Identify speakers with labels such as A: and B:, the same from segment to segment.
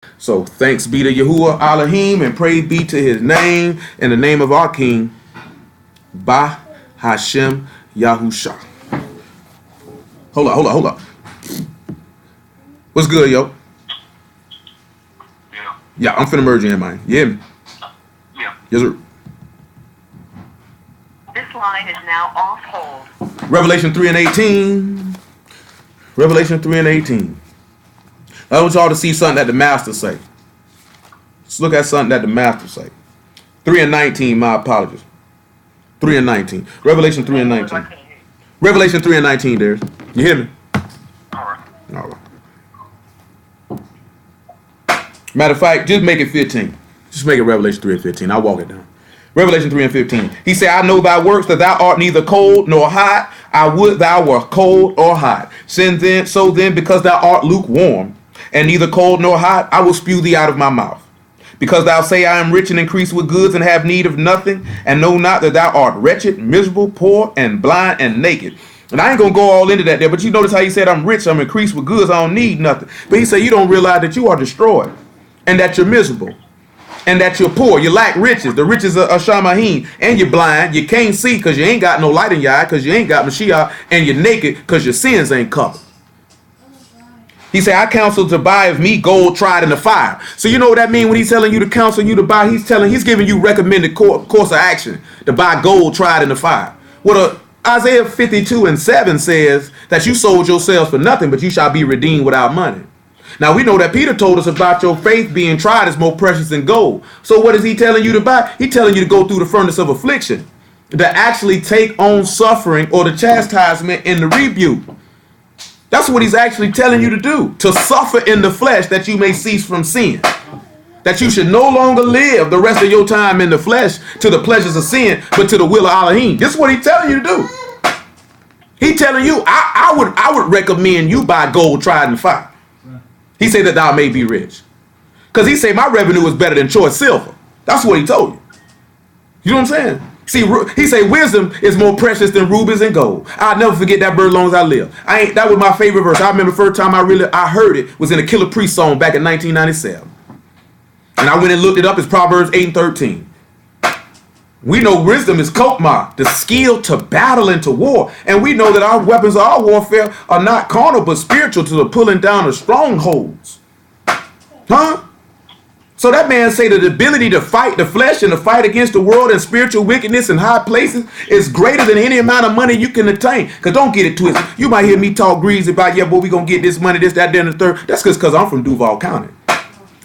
A: So thanks be to Yahuwah Elohim and praise be to his name in the name of our King, Bah Hashem Yahusha. Hold up. What's good, yo?
B: Yeah.
A: Yeah, I'm finna merge in, man. You hear me?
B: Yeah.
A: Yes, sir.
C: This line is now off hold.
A: Revelation 3 and 18. Revelation 3 and 18. I want y'all to see something that the master say. Let's look at something that the master say. 3 and 19, my apologies. 3 and 19. Revelation 3 and 19. Revelation 3 and 19, there's. You hear me?
B: All right.
A: All right. Matter of fact, just make it 15. Just make it Revelation 3 and 15. I'll walk it down. Revelation 3 and 15. He said, I know thy works, that thou art neither cold nor hot. I would thou were cold or hot. So then, because thou art lukewarm, and neither cold nor hot, I will spew thee out of my mouth. Because thou say, I am rich and increase with goods and have need of nothing, and know not that thou art wretched, miserable, poor, and blind, and naked. And I ain't going to go all into that there, but you notice how he said, I'm rich, I'm increased with goods, I don't need nothing. But he said, you don't realize that you are destroyed, and that you're miserable, and that you're poor. You lack riches. The riches are Shamahim. And you're blind. You can't see because you ain't got no light in your eye, because you ain't got Mashiach, and you're naked because your sins ain't covered. He said, I counsel to buy of me gold tried in the fire. So you know what that means when he's telling you to counsel you to buy? He's giving you recommended course of action to buy gold tried in the fire. What Isaiah 52 and 7 says that you sold yourselves for nothing, but you shall be redeemed without money. Now we know that Peter told us about your faith being tried is more precious than gold. So what is he telling you to buy? He's telling you to go through the furnace of affliction, to actually take on suffering or the chastisement and the rebuke. That's what he's actually telling you to do, to suffer in the flesh that you may cease from sin. That you should no longer live the rest of your time in the flesh to the pleasures of sin, but to the will of Elohim. This is what he's telling you to do. He's telling you, I would recommend you buy gold tried in fire. He said that thou may be rich. Because he said my revenue is better than choice silver. That's what he told you. You know what I'm saying? See, he said wisdom is more precious than rubies and gold. I'll never forget that bird as long as I live. That was my favorite verse. I remember the first time I heard it was in a Killer Priest song back in 1997. And I went and looked it up. It's Proverbs 8 and 13. We know wisdom is kokma, the skill to battle and to war. And we know that our weapons of our warfare are not carnal, but spiritual, to the pulling down of strongholds. Huh? So that man say that the ability to fight the flesh and to fight against the world and spiritual wickedness in high places is greater than any amount of money you can attain. Because don't get it twisted. You might hear me talk greasy about, yeah, boy, we going to get this money, this, that, then, the third. That's because I'm from Duval County.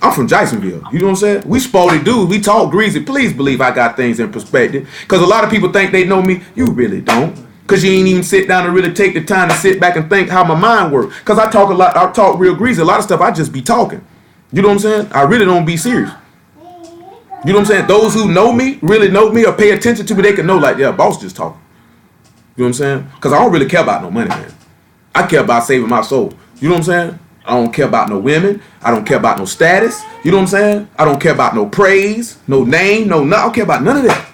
A: I'm from Jasonville. You know what I'm saying? We sporty dudes. We talk greasy. Please believe I got things in perspective. Because a lot of people think they know me. You really don't. Because you ain't even sit down and really take the time to sit back and think how my mind works. Because I talk a lot. I talk real greasy. A lot of stuff I just be talking. You know what I'm saying? I really don't be serious. You know what I'm saying? Those who know me, really know me, or pay attention to me, they can know like, yeah, boss just talking. You know what I'm saying? Because I don't really care about no money, man. I care about saving my soul. You know what I'm saying? I don't care about no women. I don't care about no status. You know what I'm saying? I don't care about no praise, no name, I don't care about none of that.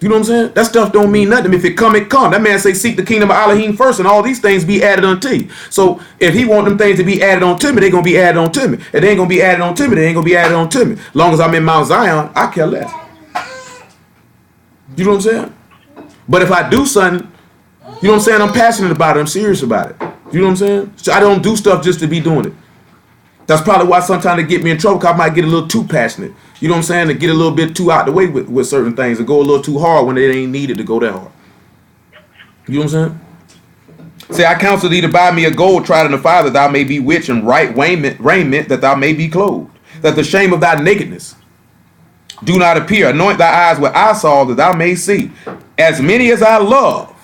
A: You know what I'm saying? That stuff don't mean nothing. If it come, it come. That man say, seek the kingdom of Elohim first, and all these things be added unto you. So if he want them things to be added on to me, they going to be added on to me. If they ain't going to be added on to me, they ain't going to be added on to me. As long as I'm in Mount Zion, I care less. You know what I'm saying? But if I do something, you know what I'm saying? I'm passionate about it. I'm serious about it. You know what I'm saying? So I don't do stuff just to be doing it. That's probably why sometimes they get me in trouble, because I might get a little too passionate. You know what I'm saying? To get a little bit too out the way with certain things, and go a little too hard when it ain't needed to go that hard. You know what I'm saying? Say, I counsel thee to buy me a gold tried in the fire, that thou may be rich, and right raiment, that thou may be clothed, that the shame of thy nakedness do not appear. Anoint thy eyes with eye salve, that thou may see. As many as I love,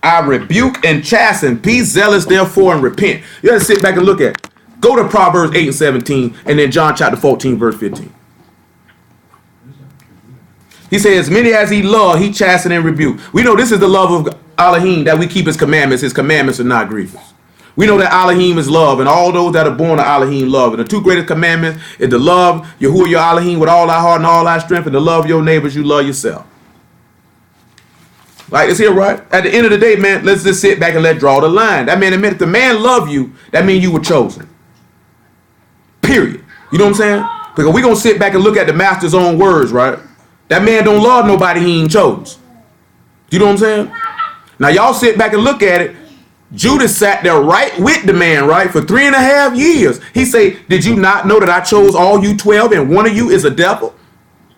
A: I rebuke and chasten. Be zealous therefore and repent. You gotta sit back and look at it. Go to Proverbs 8 and 17, and then John chapter 14, verse 15. He says, as many as he loved, he chastened and rebuked. We know this is the love of Elohim, that we keep his commandments. His commandments are not grievous. We know that Elohim is love, and all those that are born of Elohim love. And the two greatest commandments is to love Yahuwah your Elohim with all thy heart and all thy strength, and to love your neighbors you love yourself. Like, it's here, right? At the end of the day, man, let's just sit back and let's draw the line. That mean, if the man love you, that means you were chosen. Period. You know what I'm saying? Because we're going to sit back and look at the master's own words, right? That man don't love nobody he ain't chose. You know what I'm saying? Now, y'all sit back and look at it. Judas sat there right with the man, right, for 3.5 years. He say, did you not know that I chose all you 12 and one of you is a devil?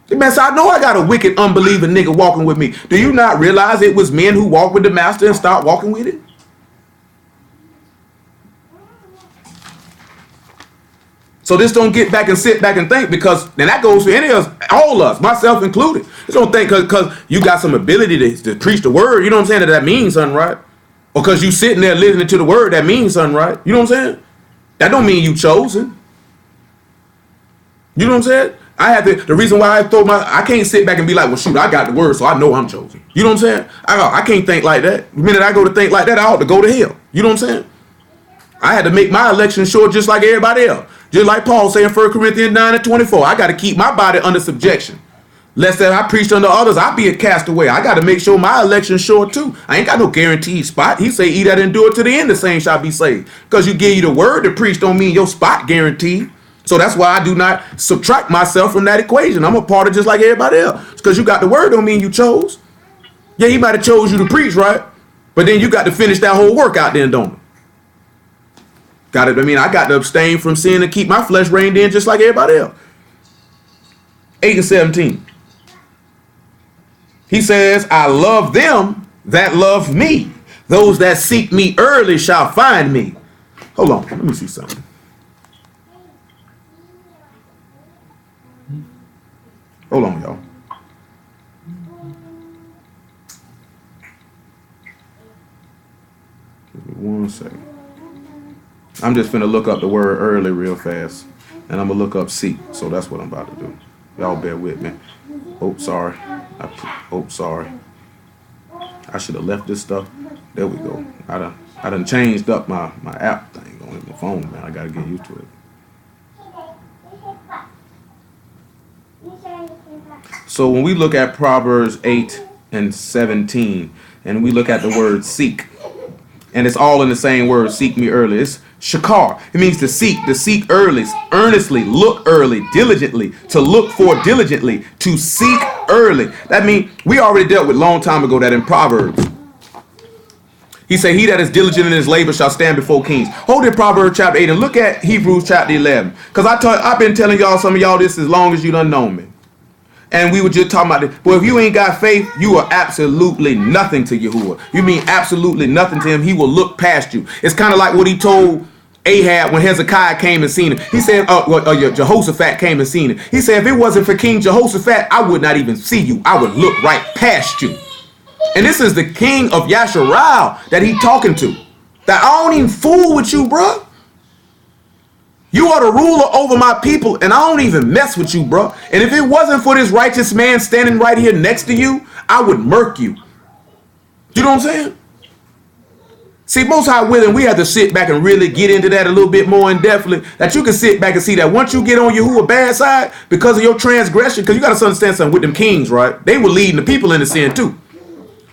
A: The man said, I know I got a wicked, unbelieving nigga walking with me. Do you not realize it was men who walked with the master and stopped walking with it? So this don't get back and sit back and think, because then that goes for any of us, all of us, myself included. Just don't think because you got some ability to preach the word, you know what I'm saying, that means something, right? Or because you sitting there listening to the word, that means something, right? You know what I'm saying? That don't mean you chosen. You know what I'm saying? I have the reason why I can't sit back and be like, well, shoot, I got the word, so I know I'm chosen. You know what I'm saying? I can't think like that. The minute I go to think like that, I ought to go to hell. You know what I'm saying? I had to make my election sure just like everybody else. Just like Paul saying 1 Corinthians 9:24. I got to keep my body under subjection. Lest that I preached unto others, I be a castaway. I got to make sure my election sure too. I ain't got no guaranteed spot. He say, he that endure to the end, the same shall be saved. Because you give you the word to preach don't mean your spot guaranteed. So that's why I do not subtract myself from that equation. I'm a part of just like everybody else. Because you got the word don't mean you chose. Yeah, he might have chose you to preach, right? But then you got to finish that whole work out then, don't you? I got to abstain from sin and keep my flesh reined in just like everybody else. 8 and 17. He says, I love them that love me. Those that seek me early shall find me. Hold on. Let me see something. Hold on, y'all. Give me 1 second. I'm just finna look up the word early real fast. And I'm gonna look up seek. So that's what I'm about to do. Y'all bear with me. Oh, sorry. Sorry. I should have left this stuff. There we go. I done changed up my app thing on my phone, man. I gotta get used to it. So when we look at Proverbs 8 and 17, and we look at the word seek, and it's all in the same word, seek me early. It's shakar. It means to seek early, earnestly, look early, diligently, to look for diligently, to seek early. That means we already dealt with a long time ago that in Proverbs. He said, he that is diligent in his labor shall stand before kings. Hold in Proverbs chapter 8 and look at Hebrews chapter 11. Because I've been telling y'all, some of y'all, this as long as you done known me. And we were just talking about this. But if you ain't got faith, you are absolutely nothing to Yahuwah. You mean absolutely nothing to him. He will look past you. It's kind of like what he told Ahab when Hezekiah came and seen him. He said, Jehoshaphat came and seen him. He said, if it wasn't for King Jehoshaphat, I would not even see you. I would look right past you. And this is the king of Yasharal that he talking to. That I don't even fool with you, bro. You are the ruler over my people, and I don't even mess with you, bro. And if it wasn't for this righteous man standing right here next to you, I would murk you. You know what I'm saying? See, Most High willing, we have to sit back and really get into that a little bit more in depthly, that you can sit back and see that once you get on Yahuwah's bad side, because of your transgression, because you got to understand something with them kings, right? They were leading the people into sin too.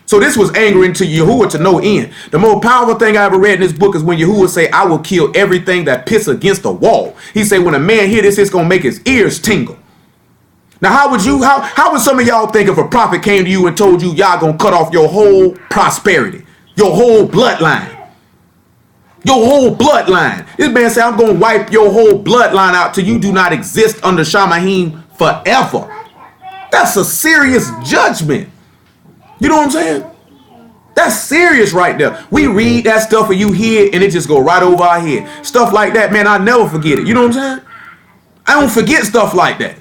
A: So this was angering to Yahuwah to no end. The most powerful thing I ever read in this book is when Yahuwah say, I will kill everything that piss against the wall. He say, when a man hear this, it's going to make his ears tingle. Now, how would some of y'all think if a prophet came to you and told you, y'all going to cut off your whole prosperity, your whole bloodline? Your whole bloodline. This man said, I'm going to wipe your whole bloodline out till you do not exist under Shamahim forever. That's a serious judgment. You know what I'm saying? That's serious right there. We read that stuff and you hear and it just go right over our head. Stuff like that, man, I never forget it. You know what I'm saying? I don't forget stuff like that.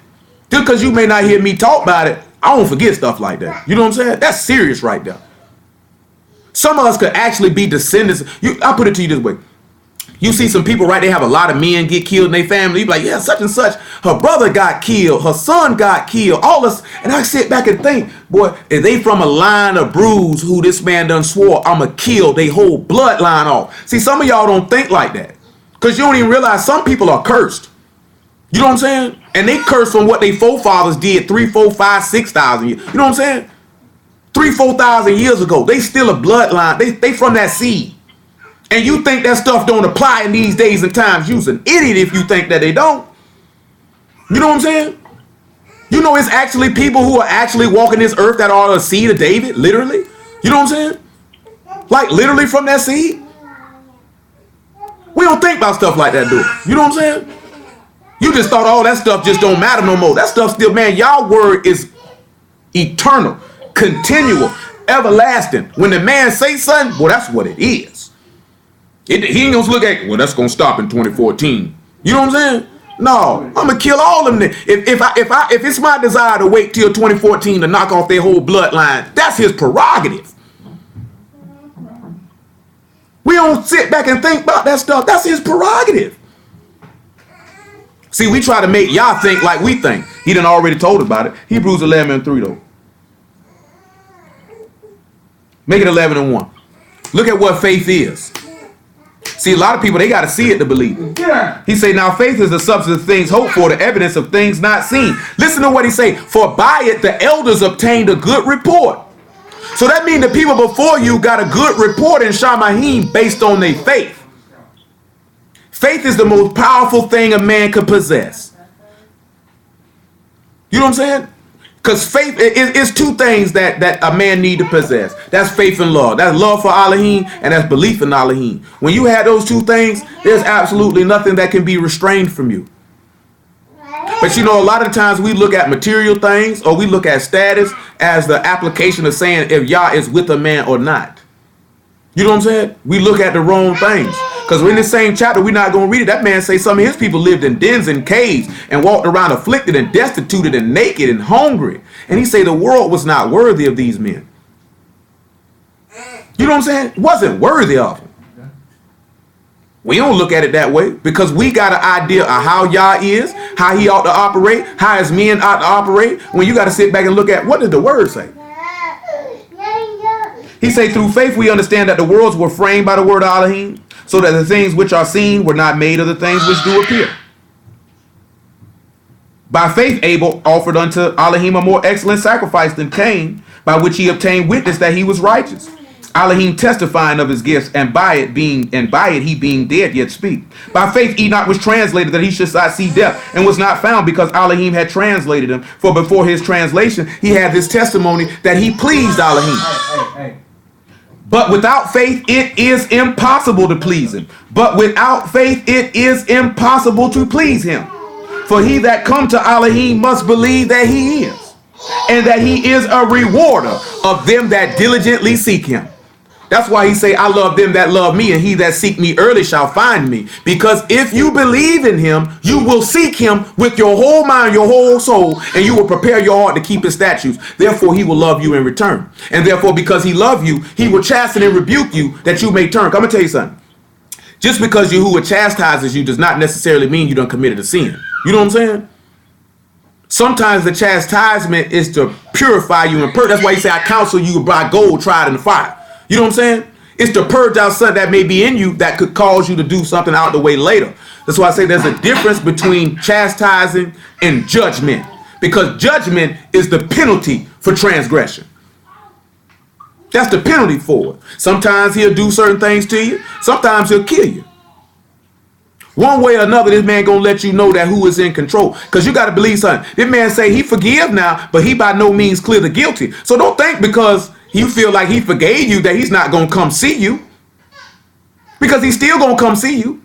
A: Just because you may not hear me talk about it, I don't forget stuff like that. You know what I'm saying? That's serious right there. Some of us could actually be descendants. I'll put it to you this way. You see some people, right, they have a lot of men get killed in their family. You be like, yeah, such and such. Her brother got killed. Her son got killed. All this. And I sit back and think, boy, if they from a line of brews who this man done swore, I'm going to kill they whole bloodline off. See, some of y'all don't think like that. Because you don't even realize some people are cursed. You know what I'm saying? And they cursed from what their forefathers did 3, 4, 5, 6,000 years. You know what I'm saying? 3, 4,000 years ago. They still a bloodline. They from that seed. And you think that stuff don't apply in these days and times. You's an idiot if you think that they don't. You know what I'm saying? You know, it's actually people who are actually walking this earth that are a seed of David, literally. You know what I'm saying? Like literally from that seed. We don't think about stuff like that, do we? You know what I'm saying? You just thought all that stuff just don't matter no more. That stuff still, man, y'all word is eternal, continual, everlasting. When the man say something, well, that's what it is. He ain't gonna look at, well, that's gonna stop in 2014. You know what I'm saying? No, I'm gonna kill all of them. If it's my desire to wait till 2014 to knock off their whole bloodline, that's his prerogative. We don't sit back and think about that stuff. That's his prerogative. See, we try to make y'all think like we think. He done already told about it. Hebrews 11:3 though. Make it 11:1. Look at what faith is. See, a lot of people, they got to see it to believe it. He say, now faith is the substance of things hoped for, the evidence of things not seen. Listen to what he say. For by it the elders obtained a good report. So that means the people before you got a good report in Shamahim based on their faith. Faith is the most powerful thing a man could possess. You know what I'm saying? Because faith is two things that a man need to possess. That's faith and love. That's love for Elohim and that's belief in Elohim. When you have those two things, there's absolutely nothing that can be restrained from you. But you know, a lot of times we look at material things or we look at status as the application of saying if Yah is with a man or not. You know what I'm saying? We look at the wrong things. Because in the same chapter, we're not going to read it. That man say some of his people lived in dens and caves and walked around afflicted and destitute and naked and hungry. And he say the world was not worthy of these men. You know what I'm saying? It wasn't worthy of them. We don't look at it that way because we got an idea of how Yah is, how he ought to operate, how his men ought to operate. When you got to sit back and look at what did the word say? He say through faith we understand that the worlds were framed by the word of Elohim, so that the things which are seen were not made of the things which do appear. By faith Abel offered unto Elohim a more excellent sacrifice than Cain, by which he obtained witness that he was righteous. Elohim testifying of his gifts, and by it he being dead yet speak. By faith Enoch was translated that he should not see death, and was not found because Elohim had translated him. For before his translation he had this testimony that he pleased Elohim. But without faith it is impossible to please him. But without faith it is impossible to please him. For he that come to Elohim must believe that he is, and that he is a rewarder of them that diligently seek him. That's why he say, I love them that love me, and he that seek me early shall find me. Because if you believe in him, you will seek him with your whole mind, your whole soul, and you will prepare your heart to keep his statutes. Therefore, he will love you in return. And therefore, because he love you, he will chasten and rebuke you that you may turn. Come and tell you something. Just because Yahuwah chastises you does not necessarily mean you done committed a sin. You know what I'm saying? Sometimes the chastisement is to purify you and purge. That's why he say, I counsel you by gold tried in the fire. You know what I'm saying? It's to purge out something that may be in you that could cause you to do something out the way later. That's why I say there's a difference between chastising and judgment. Because judgment is the penalty for transgression. That's the penalty for it. Sometimes he'll do certain things to you. Sometimes he'll kill you. One way or another, this man gonna let you know that who is in control. Because you got to believe something. This man say he forgive now, but he by no means clear the guilty. So don't think because you feel like he forgave you that he's not going to come see you. Because he's still going to come see you.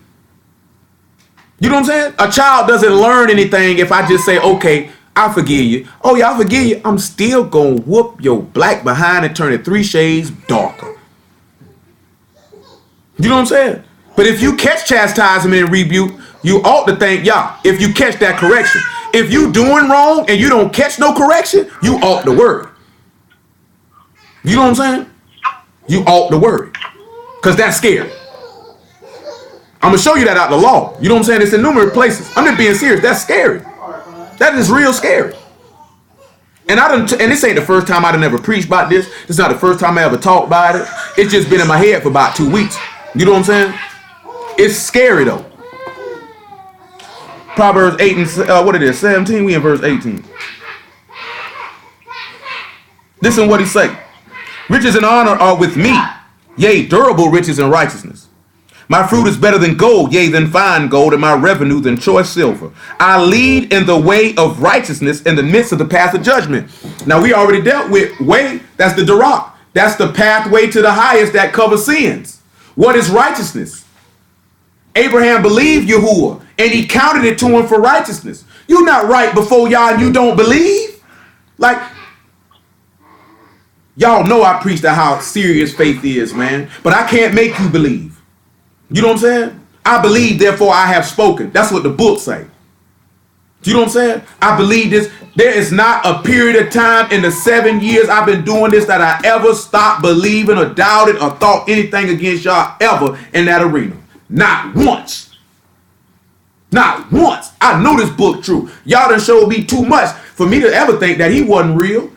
A: You know what I'm saying? A child doesn't learn anything if I just say, okay, I forgive you. Oh, yeah, I forgive you. I'm still going to whoop your black behind and turn it 3 shades darker. You know what I'm saying? But if you catch chastisement and rebuke, you ought to thank Yah if you catch that correction. If you doing wrong and you don't catch no correction, you ought to worry. You know what I'm saying? You ought to worry. Because that's scary. I'm going to show you that out the law. You know what I'm saying? It's in numerous places. I'm just being serious. That's scary. That is real scary. And this ain't the first time I done ever preached about this. This is not the first time I ever talked about it. It's just been in my head for about 2 weeks. You know what I'm saying? It's scary though. Proverbs 8 and 17. We in verse 18. Listen what he say. Riches and honor are with me, yea, durable riches and righteousness. My fruit is better than gold, yea, than fine gold, and my revenue than choice silver. I lead in the way of righteousness in the midst of the path of judgment. Now, we already dealt with way. That's the Direct. That's the pathway to the highest that covers sins. What is righteousness? Abraham believed Yahuwah, and he counted it to him for righteousness. You're not right before y'all and you don't believe. Like, y'all know I preach that how serious faith is, man. But I can't make you believe. You know what I'm saying? I believe, therefore I have spoken. That's what the book say. Do you know what I'm saying? I believe this. There is not a period of time in the 7 years I've been doing this that I ever stopped believing or doubted or thought anything against y'all ever in that arena. Not once. Not once. I know this book true. Y'all done showed me too much for me to ever think that he wasn't real.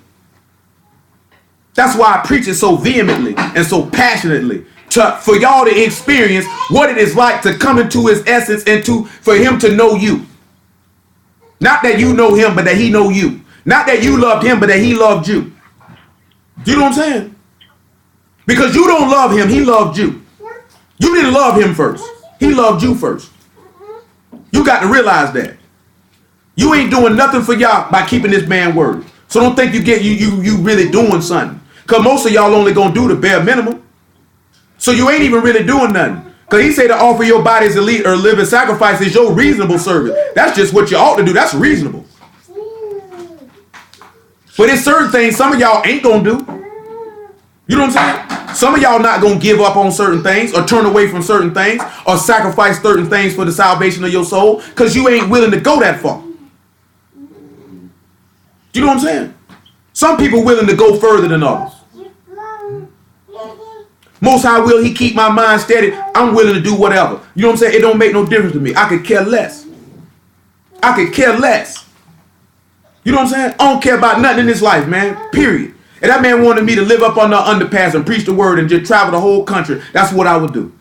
A: That's why I preach it so vehemently and so passionately. For y'all to experience what it is like to come into his essence and for him to know you. Not that you know him, but that he know you. Not that you loved him, but that he loved you. Do you know what I'm saying? Because you don't love him, he loved you. You didn't love him first. He loved you first. You got to realize that. You ain't doing nothing for y'all by keeping this man word. So don't think you really doing something. Because most of y'all only going to do the bare minimum. So you ain't even really doing nothing. Because he said to offer your body as a living sacrifice is your reasonable service. That's just what you ought to do. That's reasonable. But there's certain things some of y'all ain't going to do. You know what I'm saying? Some of y'all not going to give up on certain things or turn away from certain things or sacrifice certain things for the salvation of your soul because you ain't willing to go that far. You know what I'm saying? Some people willing to go further than others. Most High will he keep my mind steady. I'm willing to do whatever. You know what I'm saying? It don't make no difference to me. I could care less. I could care less. You know what I'm saying? I don't care about nothing in this life, man. Period. If that man wanted me to live up on the underpass and preach the word and just travel the whole country, that's what I would do.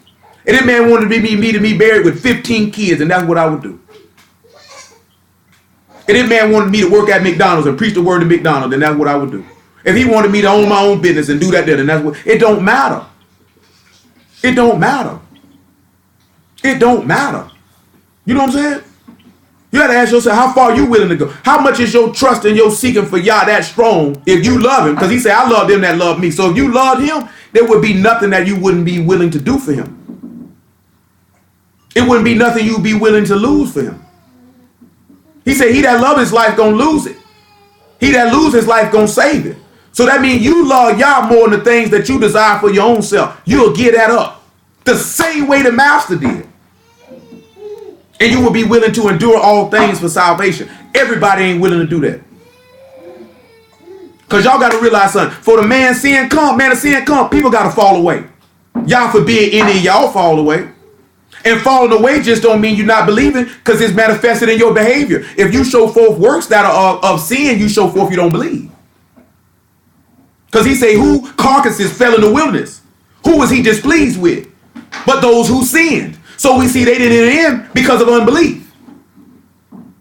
A: If that man wanted me to be buried with 15 kids, and that's what I would do. If that man wanted me to work at McDonald's and preach the word at McDonald's, then that's what I would do. If he wanted me to own my own business and do that, then that's what. It don't matter. It don't matter. It don't matter. You know what I'm saying? You got to ask yourself, how far are you willing to go? How much is your trust and your seeking for Yah that strong if you love him? Because he said, I love them that love me. So if you loved him, there would be nothing that you wouldn't be willing to do for him. It wouldn't be nothing you'd be willing to lose for him. He said, he that love his life gonna lose it. He that lose his life gonna save it. So that means you love Yah more than the things that you desire for your own self. You'll give that up. The same way the master did. And you will be willing to endure all things for salvation. Everybody ain't willing to do that. Because y'all got to realize something. For the man sin come, people got to fall away. Y'all forbid any of y'all fall away. And falling away just don't mean you're not believing because it's manifested in your behavior. If you show forth works that are of sin, you show forth you don't believe. Because he say, who carcasses fell in the wilderness? Who was he displeased with? But those who sinned. So we see they didn't end because of unbelief.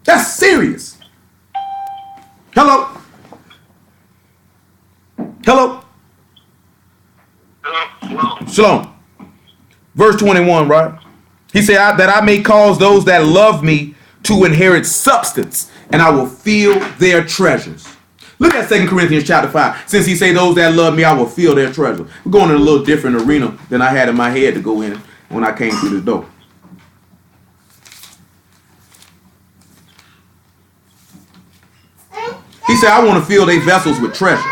A: That's serious. Hello? Hello? Shalom. Verse 21, right? He said, that I may cause those that love me to inherit substance, and I will fill their treasures. Look at 2 Corinthians chapter 5. Since he say those that love me, I will fill their treasure. We're going in a little different arena than I had in my head to go in when I came through the door. He said, I want to fill their vessels with treasure.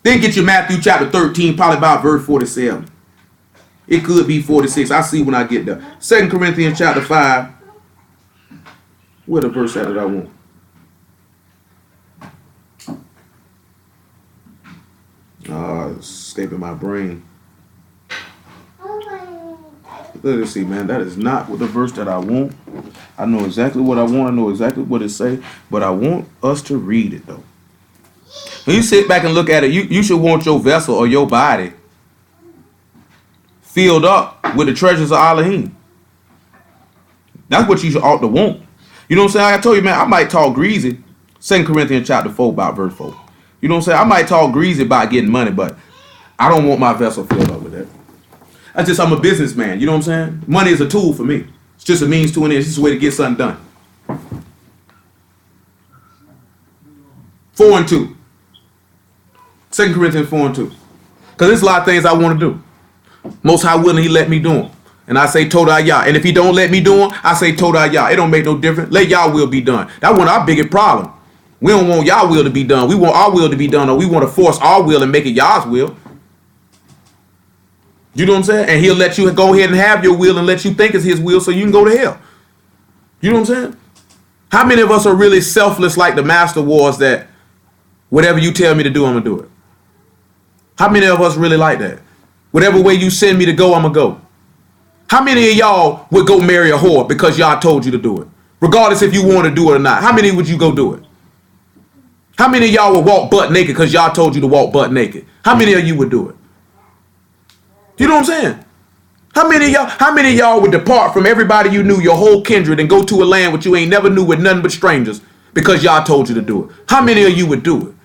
A: Then get your Matthew chapter 13, probably about verse 47. It could be 46. I'll see when I get there. 2 Corinthians chapter 5. Where the verse at that I want? It's escaping my brain. Let's see, man. That is not what the verse that I want. I know exactly what I want. I know exactly what it say. But I want us to read it, though. When you sit back and look at it, you should want your vessel or your body filled up with the treasures of Elohim. That's what you ought to want. You know what I'm saying? Like I told you, man, I might talk greasy. 2 Corinthians chapter 4 about verse 4. You know what I'm saying? I might talk greasy about getting money, but I don't want my vessel filled up with that. I'm a businessman. You know what I'm saying? Money is a tool for me. It's just a means to an end. It's just a way to get something done. 4:2. 2 Corinthians 4:2. Because there's a lot of things I want to do. Most High willing, he let me do them. And I say Toda Yah. And if he don't let me do them, I say Toda Yah. It don't make no difference. Let Yah will be done. That's one of our biggest problems. We don't want Yah will to be done. We want our will to be done, or we want to force our will and make it Yah's will. You know what I'm saying? And he'll let you go ahead and have your will and let you think it's his will so you can go to hell. You know what I'm saying? How many of us are really selfless like the master was, that whatever you tell me to do, I'm going to do it? How many of us really like that? Whatever way you send me to go, I'm going to go. How many of y'all would go marry a whore because y'all told you to do it? Regardless if you want to do it or not. How many would you go do it? How many of y'all would walk butt naked because y'all told you to walk butt naked? How many of you would do it? You know what I'm saying? How many of y'all would depart from everybody you knew, your whole kindred, and go to a land which you ain't never knew with nothing but strangers because y'all told you to do it? How many of you would do it?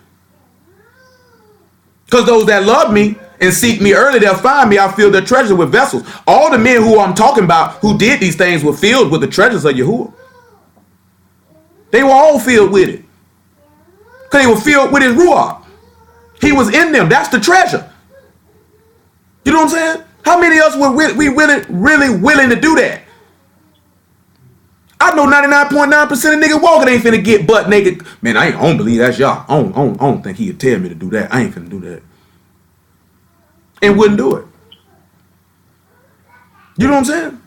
A: Because those that love me and seek me early, they'll find me. I'll fill their treasure with vessels. All the men who I'm talking about who did these things were filled with the treasures of Yahuwah. They were all filled with it. Because they were filled with his Ruach. He was in them. That's the treasure. You know what I'm saying? How many of us were really willing to do that? I know 99.9% of niggas walking ain't finna get butt naked. Man, I don't believe that's y'all. I don't think he'd tell me to do that. I ain't finna do that. And wouldn't do it. You know what I'm saying?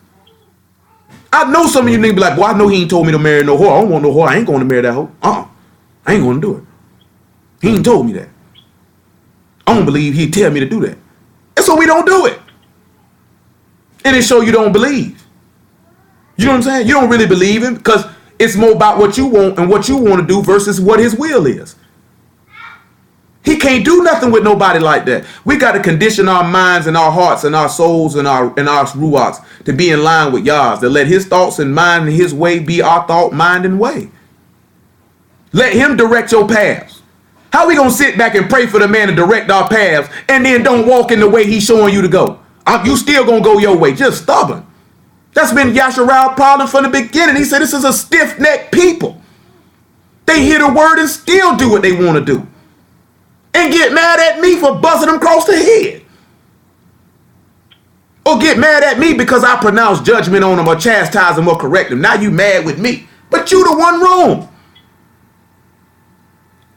A: I know some of you niggas be like, boy, I know he ain't told me to marry no whore. I don't want no whore. I ain't going to marry that whore. I ain't going to do it. He ain't told me that. I don't believe he'd tell me to do that. And so we don't do it. And it show you don't believe. You know what I'm saying? You don't really believe him because it's more about what you want and what you want to do versus what his will is. He can't do nothing with nobody like that. We got to condition our minds and our hearts and our souls and our ruachs to be in line with Yah's, to let his thoughts and mind and his way be our thought, mind, and way. Let him direct your paths. How we going to sit back and pray for the man to direct our paths and then don't walk in the way he's showing you to go? You still going to go your way, just stubborn. That's been Yasharal's problem from the beginning. He said this is a stiff-necked people. They hear the word and still do what they want to do. And get mad at me for buzzing them across the head. Or get mad at me because I pronounce judgment on them or chastise them or correct them. Now you mad with me. But you the one wrong.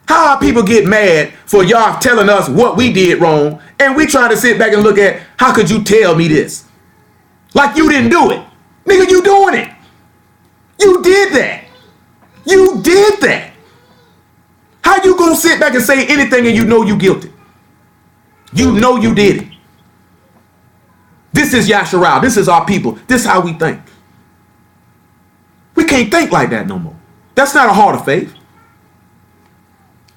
A: How are people get mad for y'all telling us what we did wrong, and we trying to sit back and look at, how could you tell me this? Like you didn't do it. Nigga, you doing it. You did that. You did that. How you gonna sit back and say anything and you know you guilty? You know you did it. This is Yasharal. This is our people. This is how we think. We can't think like that no more. That's not a heart of faith.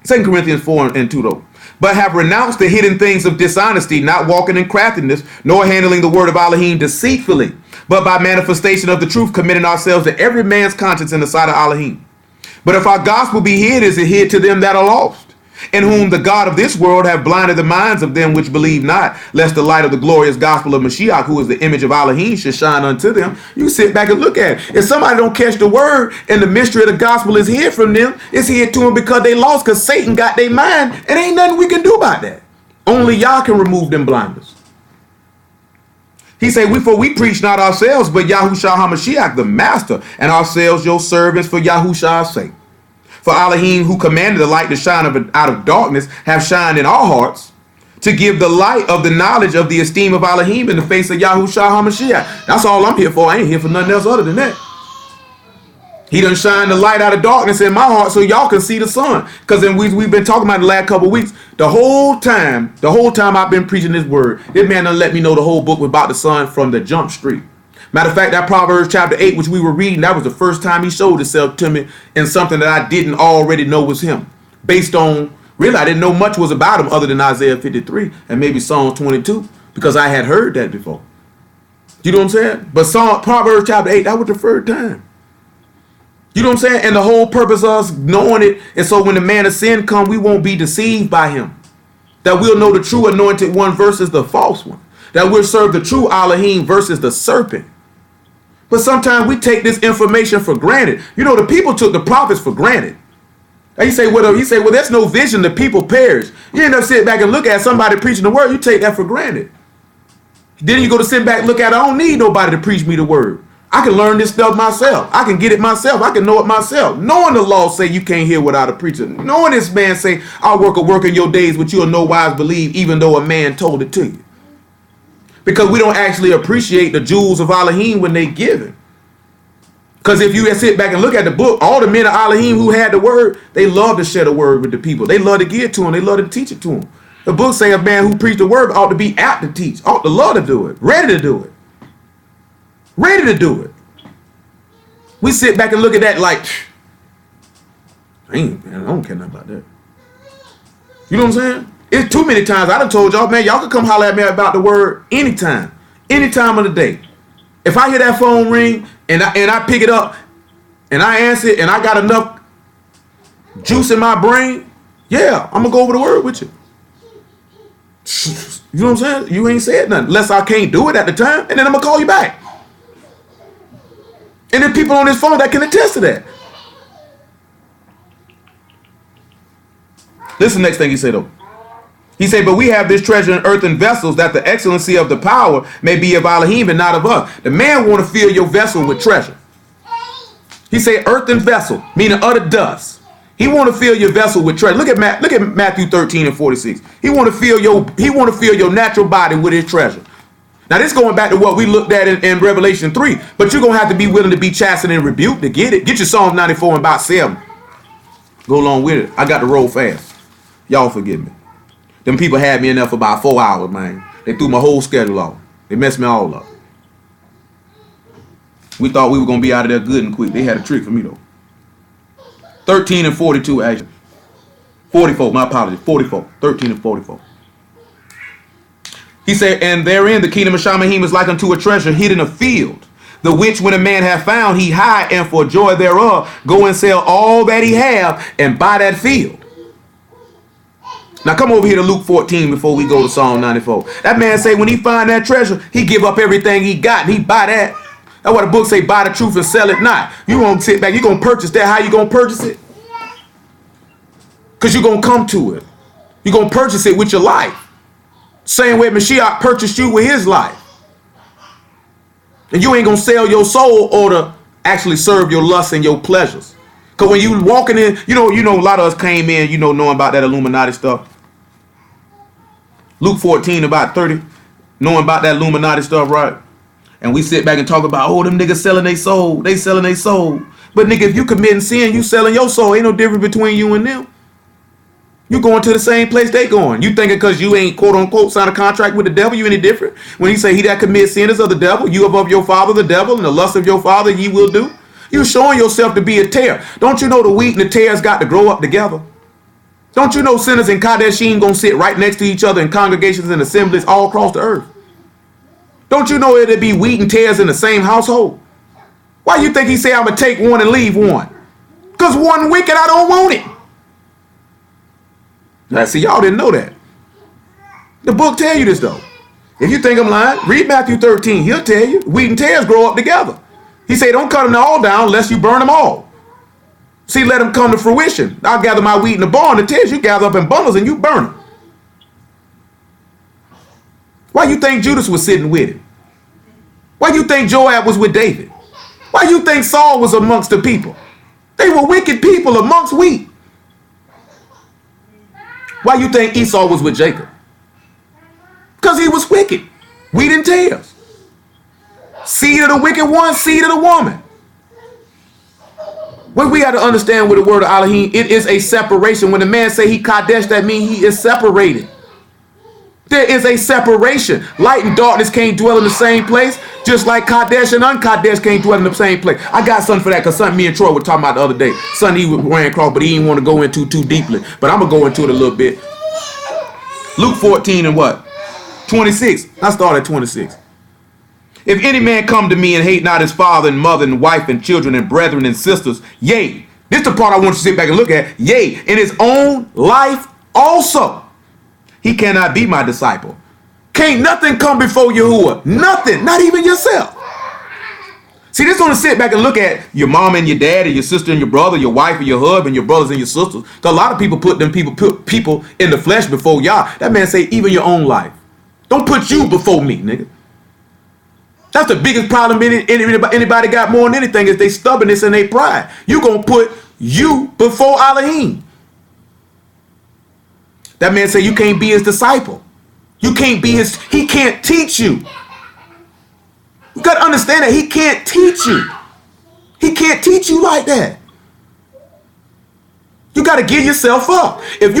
A: 2 Corinthians 4:2 though. But have renounced the hidden things of dishonesty, not walking in craftiness, nor handling the word of Elohim deceitfully, but by manifestation of the truth, committing ourselves to every man's conscience in the sight of Elohim. But if our gospel be hid, is it hid to them that are lost, in whom the God of this world have blinded the minds of them which believe not, lest the light of the glorious gospel of Mashiach, who is the image of Elohim, should shine unto them. You sit back and look at it. If somebody don't catch the word and the mystery of the gospel is hid from them, it's hid to them because they lost, because Satan got their mind, and ain't nothing we can do about that. Only Yah can remove them blinders. He said, we preach not ourselves, but YAHUSHA HaMashiach, the master, and ourselves your servants for YAHUSHA's sake. For Elohim, who commanded the light to shine out of darkness, have shined in our hearts to give the light of the knowledge of the esteem of Elohim in the face of YAHUSHA HaMashiach. That's all I'm here for. I ain't here for nothing else other than that. He done shine the light out of darkness in my heart so y'all can see the sun. Because then we've been talking about the last couple of weeks. The whole time I've been preaching this word, this man done let me know the whole book was about the sun from the jump street. Matter of fact, that Proverbs chapter 8, which we were reading, that was the first time he showed himself to me in something that I didn't already know was him. Based on, really, I didn't know much was about him other than Isaiah 53 and maybe Psalm 22, because I had heard that before. You know what I'm saying? But Proverbs chapter 8, that was the first time. You know what I'm saying? And the whole purpose of us knowing it is so when the man of sin come, we won't be deceived by him. That we'll know the true anointed one versus the false one. that we'll serve the true Elohim versus the serpent. But sometimes we take this information for granted. You know, the people took the prophets for granted. And you say, well, there's no vision, the people perish. You end up sitting back and look at somebody preaching the word, you take that for granted. Then you go to sit back and look at it, I don't need nobody to preach me the word. I can learn this stuff myself. I can get it myself. I can know it myself. Knowing the law say you can't hear without a preacher. Knowing this man say, I'll work a work in your days which you'll no wise believe, even though a man told it to you. Because we don't actually appreciate the jewels of Elohim when they give it. Because if you sit back and look at the book, all the men of Elohim who had the word, they love to share the word with the people. They love to give it to them. They love to teach it to them. The book say a man who preached the word ought to be apt to teach, ought to love to do it, ready to do it. Ready to do it. We sit back and look at that like, I don't care nothing about that. You know what I'm saying? It's too many times I done told y'all, man, y'all can come holler at me about the word anytime. Any time of the day. If I hear that phone ring and I pick it up and I answer it and I got enough juice in my brain, yeah, I'm going to go over the word with you. You know what I'm saying? You ain't said nothing. Unless I can't do it at the time, and then I'm going to call you back. And there are people on this phone that can attest to that. Listen, next thing he said though. He said, but we have this treasure in earthen vessels, that the excellency of the power may be of Elohim and not of us. The man want to fill your vessel with treasure. He said earthen vessel, meaning utter dust. He want to fill your vessel with treasure. Look at Matthew 13 and 46. He want to fill your natural body with his treasure. Now this going back to what we looked at in Revelation 3. But you're going to have to be willing to be chastened and rebuked to get it. Get your Psalms 94 and about 7. Go along with it. I got to roll fast. Y'all forgive me. Them people had me in there for about 4 hours, man. They threw my whole schedule off. They messed me all up. We thought we were going to be out of there good and quick. They had a trick for me, though. 13 and 42, actually. 44, my apologies. 44. 13 and 44. He said, and therein the kingdom of Shammahim is like unto a treasure hid in a field, the which when a man hath found, he hide, and for joy thereof go and sell all that he have and buy that field. Now come over here to Luke 14 before we go to Psalm 94. That man say when he find that treasure, he give up everything he got and he buy that. That's what the book say, buy the truth and sell it not. You won't sit back, you're going to purchase that. How you going to purchase it? Because you're going to come to it. You're going to purchase it with your life. Same way Mashiach purchased you with his life. And you ain't going to sell your soul or to actually serve your lusts and your pleasures. Because when you walking in, you know, a lot of us came in, knowing about that Illuminati stuff. Luke 14, about 30, knowing about that Illuminati stuff, right? And we sit back and talk about, oh, them niggas selling their soul. They selling their soul. But nigga, if you committing sin, you selling your soul. Ain't no difference between you and them. You going to the same place they going. You thinking because you ain't quote unquote signed a contract with the devil, you any different? When he say he that commits sin is of the devil, you above your father the devil, and the lust of your father ye will do. You showing yourself to be a tear. Don't you know the wheat and the tares got to grow up together? Don't you know sinners and Kadeshim gonna sit right next to each other in congregations and assemblies all across the earth? Don't you know it'd be wheat and tares in the same household? Why you think he say I'm gonna take one and leave one? Because one wicked, I don't want it. Now see, y'all didn't know that. The book tell you this though. If you think I'm lying, read Matthew 13. He'll tell you wheat and tares grow up together. He say don't cut them all down unless you burn them all. See, let them come to fruition. I'll gather my wheat in the barn. The tares you gather up in bundles and you burn them. Why you think Judas was sitting with him? Why you think Joab was with David? Why you think Saul was amongst the people? They were wicked people amongst wheat. Why you think Esau was with Jacob? Because he was wicked. Wheat and tares. Seed of the wicked one, seed of the woman. What we got to understand with the word of Elohim, it is a separation. When the man say he Kadesh, that means he is separated. There is a separation. Light and darkness can't dwell in the same place, just like Kadesh and un-Kadesh can't dwell in the same place. I got something for that because something me and Troy were talking about the other day. Something he ran across, but he didn't want to go into too deeply. But I'm going to go into it a little bit. Luke 14 and what? 26. I start at 26. If any man come to me and hate not his father and mother and wife and children and brethren and sisters, yea, this is the part I want you to sit back and look at, yea, in his own life also, he cannot be my disciple. Can't nothing come before Yahuwah. Nothing. Not even yourself. See, this only sit back and look at your mom and your dad and your sister and your brother, your wife and your husband, your brothers and your sisters. Because a lot of people put people in the flesh before y'all. That man say even your own life. Don't put you before me, nigga. That's the biggest problem anybody got more than anything is they stubbornness and they pride. You gonna put you before Elohim. That man say you can't be his disciple. You can't be his, he can't teach you. You got to understand that he can't teach you. He can't teach you like that. You got to give yourself up. If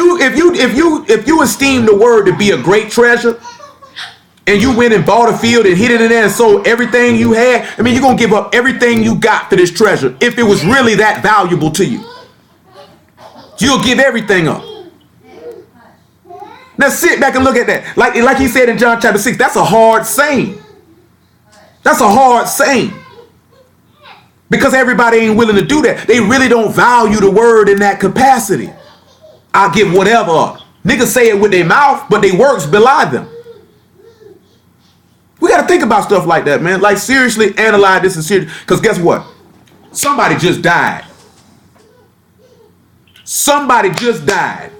A: you esteem the word to be a great treasure, and you went and bought a field and hid it in there and sold everything you had, I mean, you're going to give up everything you got for this treasure if it was really that valuable to you. You'll give everything up. Now sit back and look at that. Like he said in John chapter 6, that's a hard saying. That's a hard saying. Because everybody ain't willing to do that. They really don't value the word in that capacity. I'll give whatever up. Niggas say it with their mouth, but their works belie them. We got to think about stuff like that, man. Like, seriously analyze this and serious. Because guess what? Somebody just died. Somebody just died.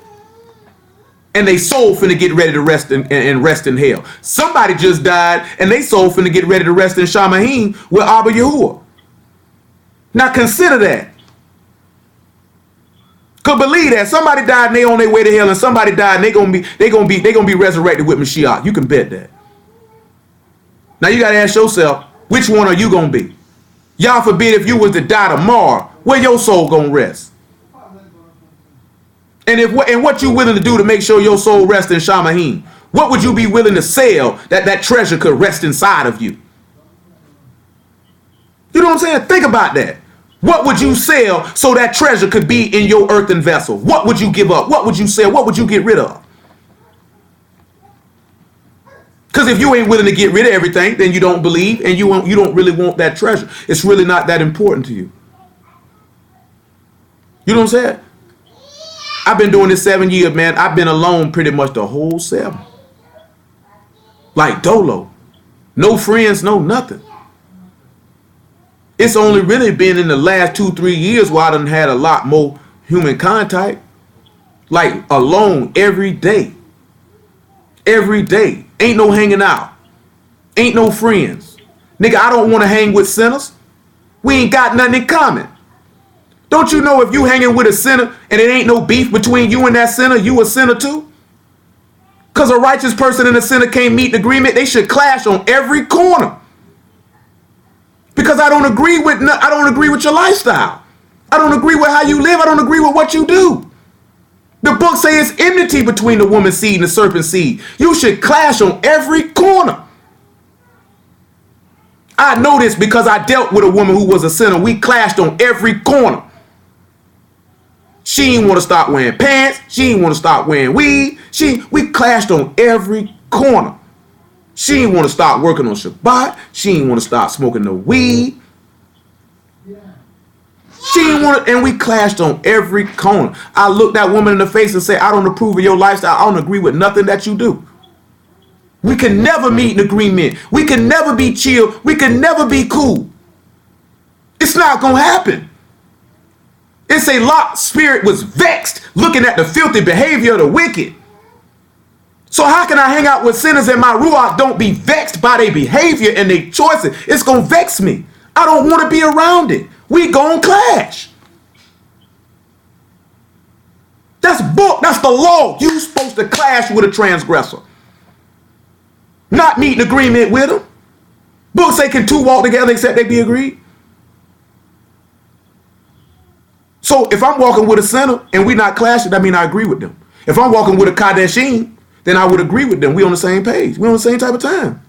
A: And they soul finna get ready to rest and rest in hell. Somebody just died and they soul finna get ready to rest in Shamahim with Abba Yahuwah. Now consider that. Could believe that somebody died and they on their way to hell, and somebody died and they gonna be resurrected with Mashiach. You can bet that. Now you gotta ask yourself, which one are you gonna be? Y'all forbid if you was to die tomorrow, where your soul gonna rest? And what you willing to do to make sure your soul rests in Shamahim? What would you be willing to sell that treasure could rest inside of you? You know what I'm saying? Think about that. What would you sell so that treasure could be in your earthen vessel? What would you give up? What would you sell? What would you get rid of? Because if you ain't willing to get rid of everything, then you don't believe and you don't really want that treasure. It's really not that important to you. You know what I'm saying? I've been doing this 7 years, man. I've been alone pretty much the whole 7. Like dolo. No friends, no nothing. It's only really been in the last 2-3 years where I done had a lot more human contact. Like alone every day. Every day. Ain't no hanging out. Ain't no friends. Nigga, I don't want to hang with sinners. We ain't got nothing in common. Don't you know if you hanging with a sinner and it ain't no beef between you and that sinner, you a sinner too? Because a righteous person and a sinner can't meet an agreement. They should clash on every corner. Because I don't agree with your lifestyle. I don't agree with how you live. I don't agree with what you do. The book says it's enmity between the woman's seed and the serpent's seed. You should clash on every corner. I know this because I dealt with a woman who was a sinner. We clashed on every corner. She didn't want to stop wearing pants. She didn't want to stop wearing weed. We clashed on every corner. She didn't want to stop working on Shabbat. She didn't want to stop smoking no weed. She didn't want to, and we clashed on every corner. I looked that woman in the face and said, I don't approve of your lifestyle. I don't agree with nothing that you do. We can never meet an agreement. We can never be chill. We can never be cool. It's not going to happen. It's a Lot's spirit was vexed looking at the filthy behavior of the wicked. So how can I hang out with sinners and my ruach don't be vexed by their behavior and their choices? It's going to vex me. I don't want to be around it. We going to clash. That's book. That's the law. You supposed to clash with a transgressor. Not meet an agreement with them. Books say can two walk together except they be agreed? So if I'm walking with a sinner and we not clashing, that means I agree with them. If I'm walking with a Kadeshim, then I would agree with them. We on the same page. We on the same type of time.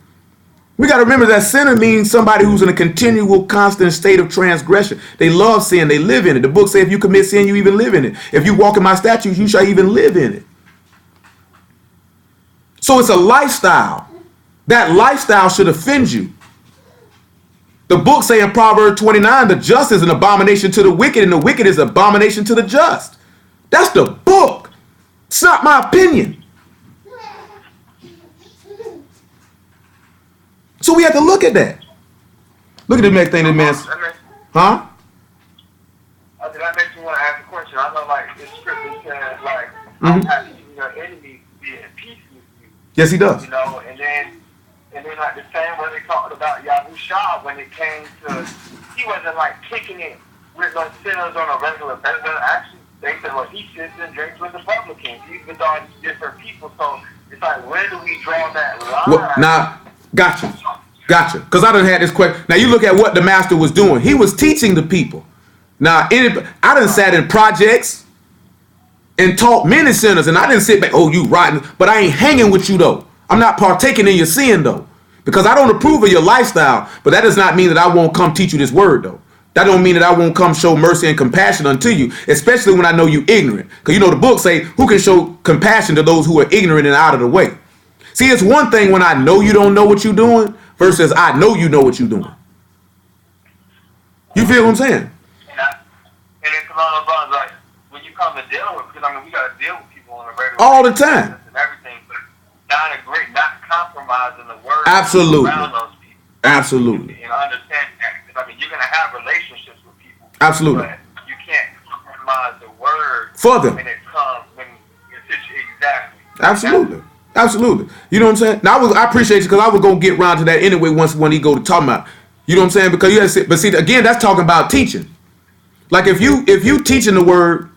A: We got to remember that sinner means somebody who's in a continual, constant state of transgression. They love sin. They live in it. The book says if you commit sin, you even live in it. If you walk in my statutes, you shall even live in it. So it's a lifestyle. That lifestyle should offend you. The book say in Proverbs 29, the just is an abomination to the wicked, and the wicked is an abomination to the just. That's the book. It's not my opinion. So we have to look at that. Look at the next thing this man said. Huh?
B: That makes me want to ask a question. I know, like, the scripture says, like, have even your enemies be at peace with you.
A: Yes, he does.
B: You know, and then like the same way they talked about YAHUSHA when it came to, he wasn't like kicking it with no sinners on a regular basis. Actually, they said, well, he sits and drinks with the publicans. He's with all these different people. So it's like, where do we draw that line?
A: Well, now, gotcha. Because I done had this question. Now, you look at what the master was doing. He was teaching the people. Now, I done sat in projects and taught many sinners, and I didn't sit back, oh, you rotten, but I ain't hanging with you, though. I'm not partaking in your sin, though, because I don't approve of your lifestyle, but that does not mean that I won't come teach you this word, though. That don't mean that I won't come show mercy and compassion unto you, especially when I know you ignorant. Because you know the book say, who can show compassion to those who are ignorant and out of the way? See, it's one thing when I know you don't know what you're doing versus I know you know what you're doing. You feel what I'm saying?
B: And it's along those lines, like, when you come to deal with, because I mean, we got to deal with people on a regular
A: all the
B: basis
A: time.
B: and everything, but not compromising the word
A: Absolutely.
B: around those people.
A: Absolutely.
B: And understand that. I mean, you're going to have relationships with people.
A: Absolutely.
B: But you can't compromise the word
A: For them.
B: when it comes, when it's exactly.
A: Absolutely. Absolutely. You know what I'm saying? Now I appreciate you because I was gonna get around to that anyway when he go to talk about. You know what I'm saying? Because you have to say, but see again, that's talking about teaching. Like if you teaching the word,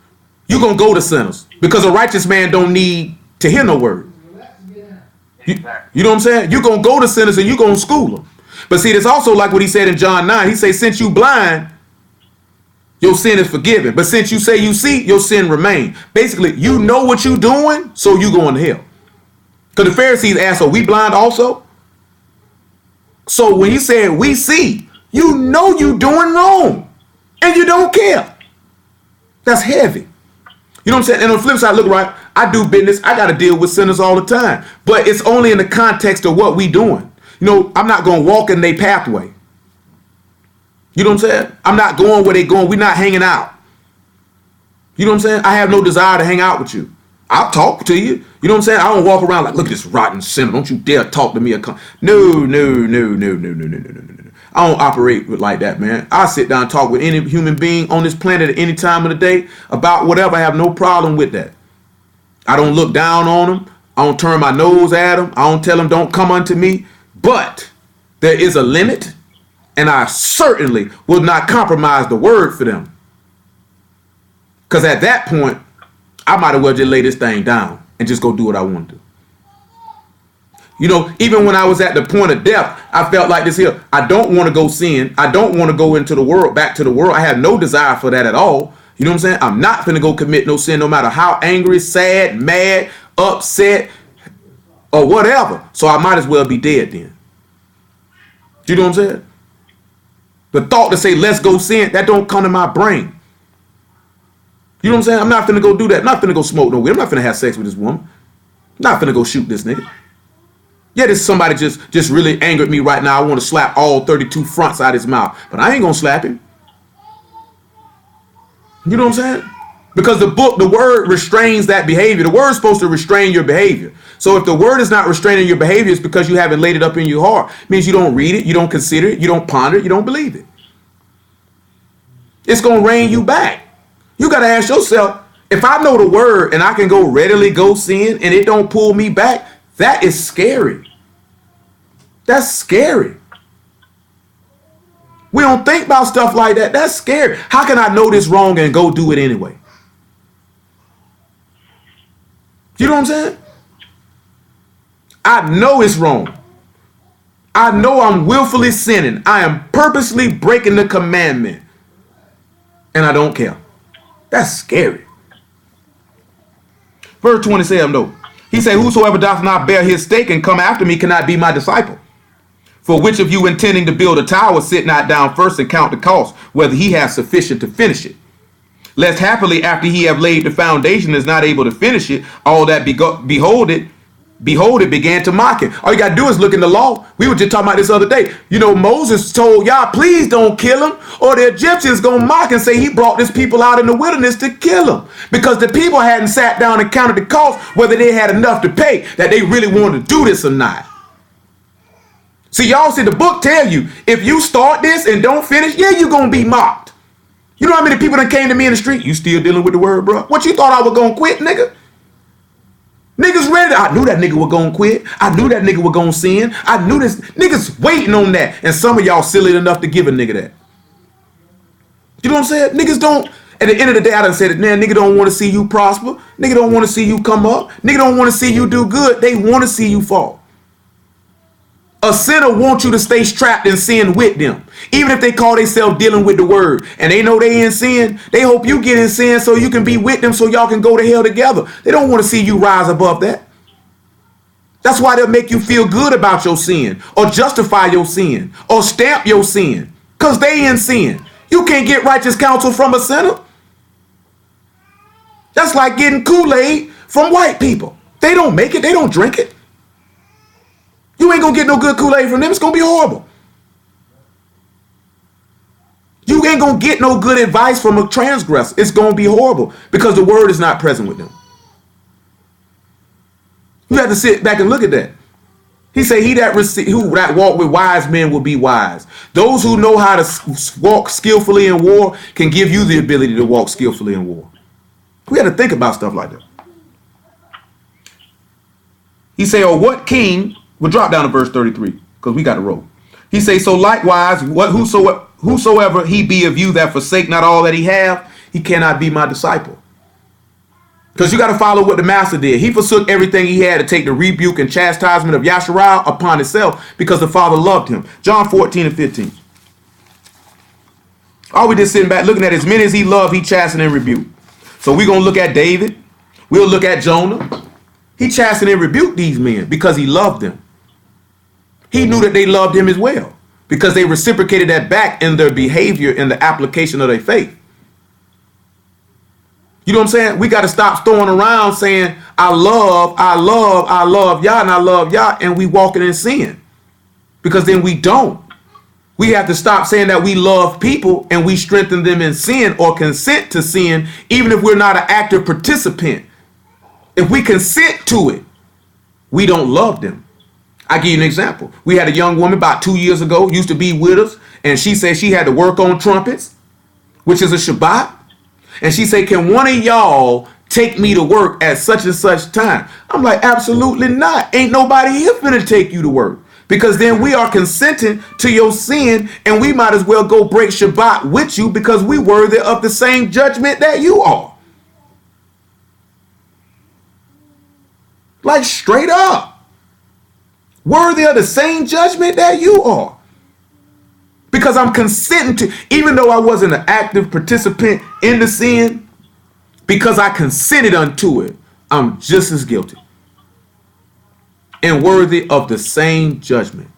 A: you're gonna go to sinners because a righteous man don't need to hear no word. You know what I'm saying? You're gonna go to sinners and you're gonna school them. But see, it's also like what he said in John 9. He say, since you blind, your sin is forgiven. But since you say you see, your sin remain. Basically, you know what you doing, so you going to hell. Because the Pharisees asked, are we blind also? So when he said we see, you know you doing wrong. And you don't care. That's heavy. You know what I'm saying? And on the flip side, look, right, I do business. I got to deal with sinners all the time. But it's only in the context of what we doing. You know, I'm not going to walk in their pathway. You know what I'm saying? I'm not going where they going. We're not hanging out. You know what I'm saying? I have no desire to hang out with you. I'll talk to you. You know what I'm saying? I don't walk around like, look at this rotten sinner. Don't you dare talk to me. No. I don't operate like that, man. I sit down and talk with any human being on this planet at any time of the day about whatever. I have no problem with that. I don't look down on them. I don't turn my nose at them. I don't tell them don't come unto me. But there is a limit, and I certainly will not compromise the word for them. Because at that point, I might as well just lay this thing down and just go do what I want to do. You know, even when I was at the point of death, I felt like this here. I don't want to go sin. I don't want to go into the world, back to the world. I have no desire for that at all. You know what I'm saying? I'm not going to go commit no sin, no matter how angry, sad, mad, upset, or whatever. So I might as well be dead then. You know what I'm saying? The thought to say, let's go sin, that don't come to my brain. You know what I'm saying? I'm not finna go do that. I'm not finna go smoke no weed. I'm not finna have sex with this woman. I'm not finna go shoot this nigga. Yeah, this somebody just really angered me right now. I want to slap all 32 fronts out of his mouth. But I ain't gonna slap him. You know what I'm saying? Because the word restrains that behavior. The word's supposed to restrain your behavior. So if the word is not restraining your behavior, it's because you haven't laid it up in your heart. It means you don't read it, you don't consider it, you don't ponder it, you don't believe it. It's gonna rein you back. You got to ask yourself, if I know the word and I can go readily go sin and it don't pull me back, that is scary. That's scary. We don't think about stuff like that. That's scary. How can I know this wrong and go do it anyway? You know what I'm saying? I know it's wrong. I know I'm willfully sinning. I am purposely breaking the commandment. And I don't care. That's scary. Verse 27 though. He said, whosoever doth not bear his stake and come after me cannot be my disciple. For which of you intending to build a tower sit not down first and count the cost, whether he has sufficient to finish it. Lest happily after he have laid the foundation is not able to finish it, all that behold it began to mock it. All you got to do is look in the law. We were just talking about this other day. You know, Moses told y'all, please don't kill him, or the Egyptians going to mock and say he brought this people out in the wilderness to kill him. Because the people hadn't sat down and counted the cost, whether they had enough to pay, that they really wanted to do this or not. See, y'all see the book tell you, if you start this and don't finish, yeah, you're going to be mocked. You know how many people that came to me in the street? You still dealing with the word, bro? What, you thought I was going to quit, nigga? Niggas ready. I knew that nigga was going to quit. I knew that nigga was going to sin. I knew this. Niggas waiting on that. And some of y'all silly enough to give a nigga that. You know what I'm saying? Niggas don't. At the end of the day, I done said it, man, nigga don't want to see you prosper. Nigga don't want to see you come up. Nigga don't want to see you do good. They want to see you fall. A sinner wants you to stay trapped in sin with them. Even if they call themselves dealing with the word and they know they in sin, they hope you get in sin so you can be with them so y'all can go to hell together. They don't want to see you rise above that. That's why they'll make you feel good about your sin or justify your sin or stamp your sin because they in sin. You can't get righteous counsel from a sinner. That's like getting Kool-Aid from white people. They don't make it. They don't drink it. You ain't going to get no good Kool-Aid from them. It's going to be horrible. You ain't going to get no good advice from a transgressor. It's going to be horrible because the word is not present with them. You have to sit back and look at that. He said, he that walk with wise men will be wise. Those who know how to walk skillfully in war can give you the ability to walk skillfully in war. We have to think about stuff like that. He say, or what king, we'll drop down to verse 33 because we got to roll. He say, so likewise, whosoever he be of you that forsake not all that he have, he cannot be my disciple. Because you got to follow what the master did. He forsook everything he had to take the rebuke and chastisement of YAHUSHA upon himself because the Father loved him. John 14 and 15. All we just sitting back looking at as many as he loved, he chastened and rebuked. So we're going to look at David. We'll look at Jonah. He chastened and rebuked these men because he loved them. He knew that they loved him as well because they reciprocated that back in their behavior and the application of their faith. You know what I'm saying? We got to stop throwing around saying, I love y'all and I love y'all, and we walking in sin. Because then we don't. We have to stop saying that we love people and we strengthen them in sin or consent to sin, even if we're not an active participant. If we consent to it, we don't love them. I give you an example. We had a young woman about 2 years ago, used to be with us, and she said she had to work on trumpets, which is a Shabbat. And she said, can one of y'all take me to work at such and such time? I'm like, absolutely not. Ain't nobody here finna take you to work. Because then we are consenting to your sin, and we might as well go break Shabbat with you because we worthy of the same judgment that you are. Like straight up. Worthy of the same judgment that you are. Because I'm consenting to, even though I wasn't an active participant in the sin, because I consented unto it, I'm just as guilty. And worthy of the same judgment.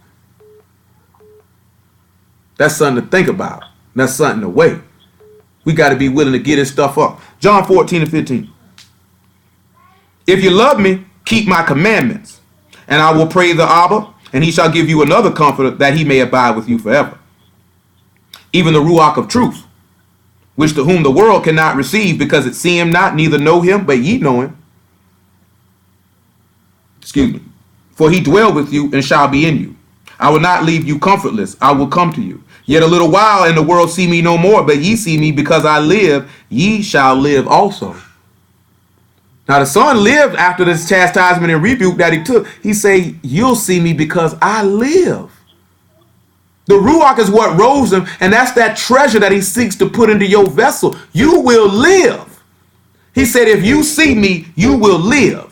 A: That's something to think about. That's something to weigh. We got to be willing to get this stuff up. John 14 and 15. If you love me, keep my commandments, and I will pray the Abba, and he shall give you another comforter that he may abide with you forever. Even the Ruach of truth, which to whom the world cannot receive, because it see him not, neither know him, but ye know him. Excuse me. For he dwell with you and shall be in you. I will not leave you comfortless. I will come to you. Yet a little while, and the world see me no more, but ye see me, because I live, ye shall live also. Now the son lived after this chastisement and rebuke that he took. He say, you'll see me because I live. The Ruach is what rose him, and that's that treasure that he seeks to put into your vessel. You will live. He said, if you see me, you will live.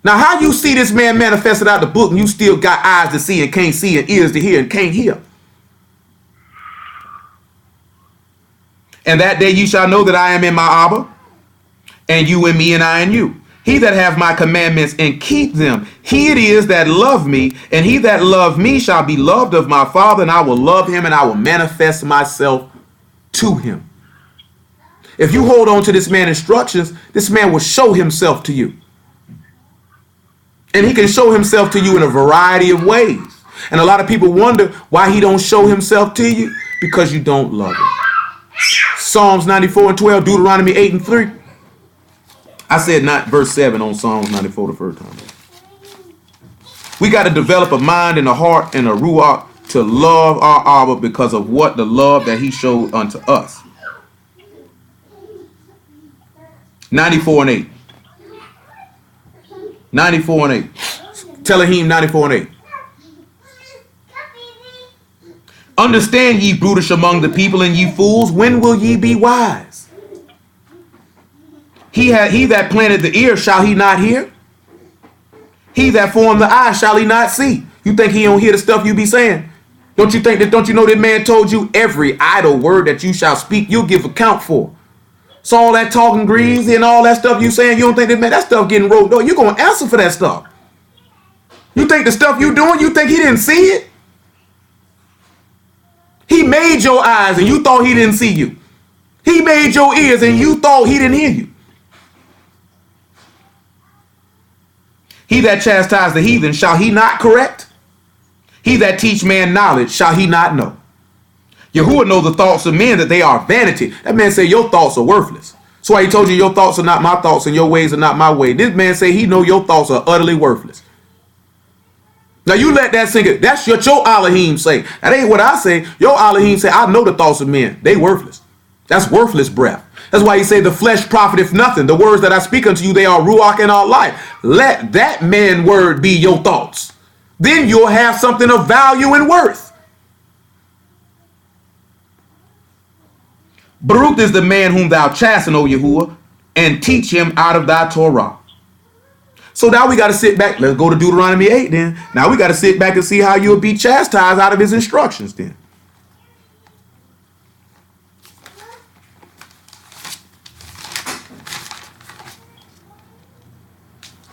A: Now, how you see this man manifested out the book and you still got eyes to see and can't see and ears to hear and can't hear? And that day you shall know that I am in my Abba, and you in me, and I in you. He that hath my commandments and keep them, he it is that love me, and he that love me shall be loved of my Father, and I will love him, and I will manifest myself to him. If you hold on to this man's instructions, this man will show himself to you. And he can show himself to you in a variety of ways. And a lot of people wonder why he don't show himself to you, because you don't love him. Psalms 94 and 12, Deuteronomy 8 and 3. I said not verse 7 on Psalms 94 the first time. We got to develop a mind and a heart and a ruach to love our Abba because of what the love that he showed unto us. 94 and 8. 94 and 8. Telahim 94 and 8. Understand ye brutish among the people, and ye fools, when will ye be wise? He that planted the ear, shall he not hear? He that formed the eye, shall he not see? You think he don't hear the stuff you be saying? Don't you know that man told you every idle word that you shall speak, you'll give account for? So all that talking greasy and all that stuff you saying, you don't think that, man, that stuff getting rolled over. You're going to answer for that stuff. You think the stuff you doing, you think he didn't see it? He made your eyes and you thought he didn't see you. He made your ears and you thought he didn't hear you. He that chastised the heathen, shall he not correct? He that teach man knowledge, shall he not know? Yahuwah know the thoughts of men, that they are vanity. That man say your thoughts are worthless. So why he told you your thoughts are not my thoughts and your ways are not my way. This man say he know your thoughts are utterly worthless. Now you let that sink in. That's what your Elohim say. That ain't what I say. Your Elohim say, I know the thoughts of men. They worthless. That's worthless breath. That's why he say the flesh profiteth nothing. The words that I speak unto you, they are ruach and are life. Let that man word be your thoughts. Then you'll have something of value and worth. Baruch is the man whom thou chasten, O Yahuwah, and teach him out of thy Torah. So now we got to sit back. Let's go to Deuteronomy 8 then. Now we got to sit back and see how you'll be chastised out of his instructions then.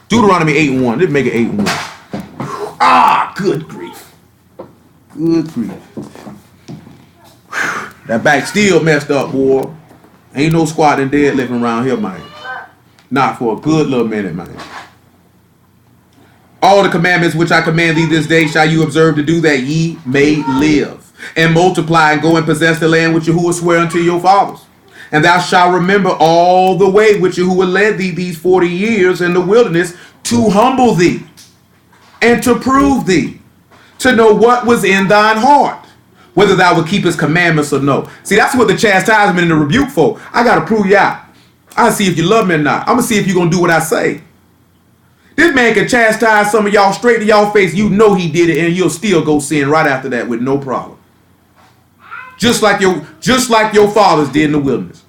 A: Deuteronomy 8 and 1. Let's make it 8 and 1. Ah, good grief. Good grief. That back still messed up, boy. Ain't no squatting deadlifting around here, man. Not for a good little minute, man. All the commandments which I command thee this day shall you observe to do, that ye may live and multiply and go and possess the land which Yahuwah sware unto your fathers. And thou shalt remember all the way which Yahuwah led thee these 40 years in the wilderness, to humble thee and to prove thee, to know what was in thine heart, whether thou would keep his commandments or no. See, that's what the chastisement and the rebuke for. I got to prove you out. I see if you love me or not. I'm going to see if you're going to do what I say. This man can chastise some of y'all straight to y'all face. You know he did it, and you'll still go sin right after that with no problem. Just like your fathers did in the wilderness.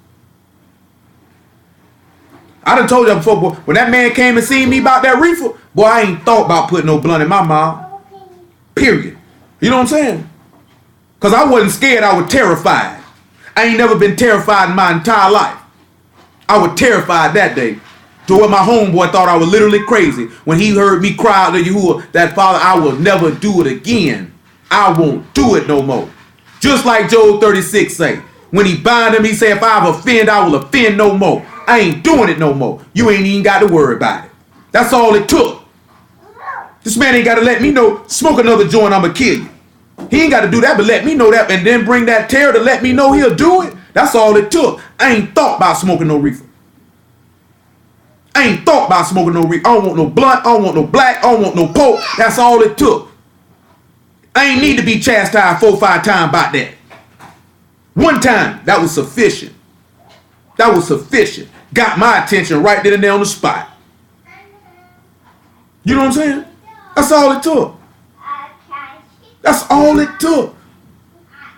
A: I done told you before, boy, when that man came and seen me about that reefer, boy, I ain't thought about putting no blunt in my mouth. Period. You know what I'm saying? Because I wasn't scared, I was terrified. I ain't never been terrified in my entire life. I was terrified that day. To where my homeboy thought I was literally crazy when he heard me cry out to Yahuwah that, Father, I will never do it again. I won't do it no more. Just like Job 36 say. When he bind him, he say, if I've offended, I will offend no more. I ain't doing it no more. You ain't even got to worry about it. That's all it took. This man ain't got to let me know, smoke another joint, I'm going to kill you. He ain't got to do that, but let me know that and then bring that terror to let me know he'll do it. That's all it took. I ain't thought about smoking no reefer. I ain't thought about smoking no reefer. I don't want no blunt. I don't want no black. I don't want no pork. That's all it took. I ain't need to be chastised 4 or 5 times about that. One time, that was sufficient. That was sufficient. Got my attention right then and there on the spot. You know what I'm saying? That's all it took. That's all it took.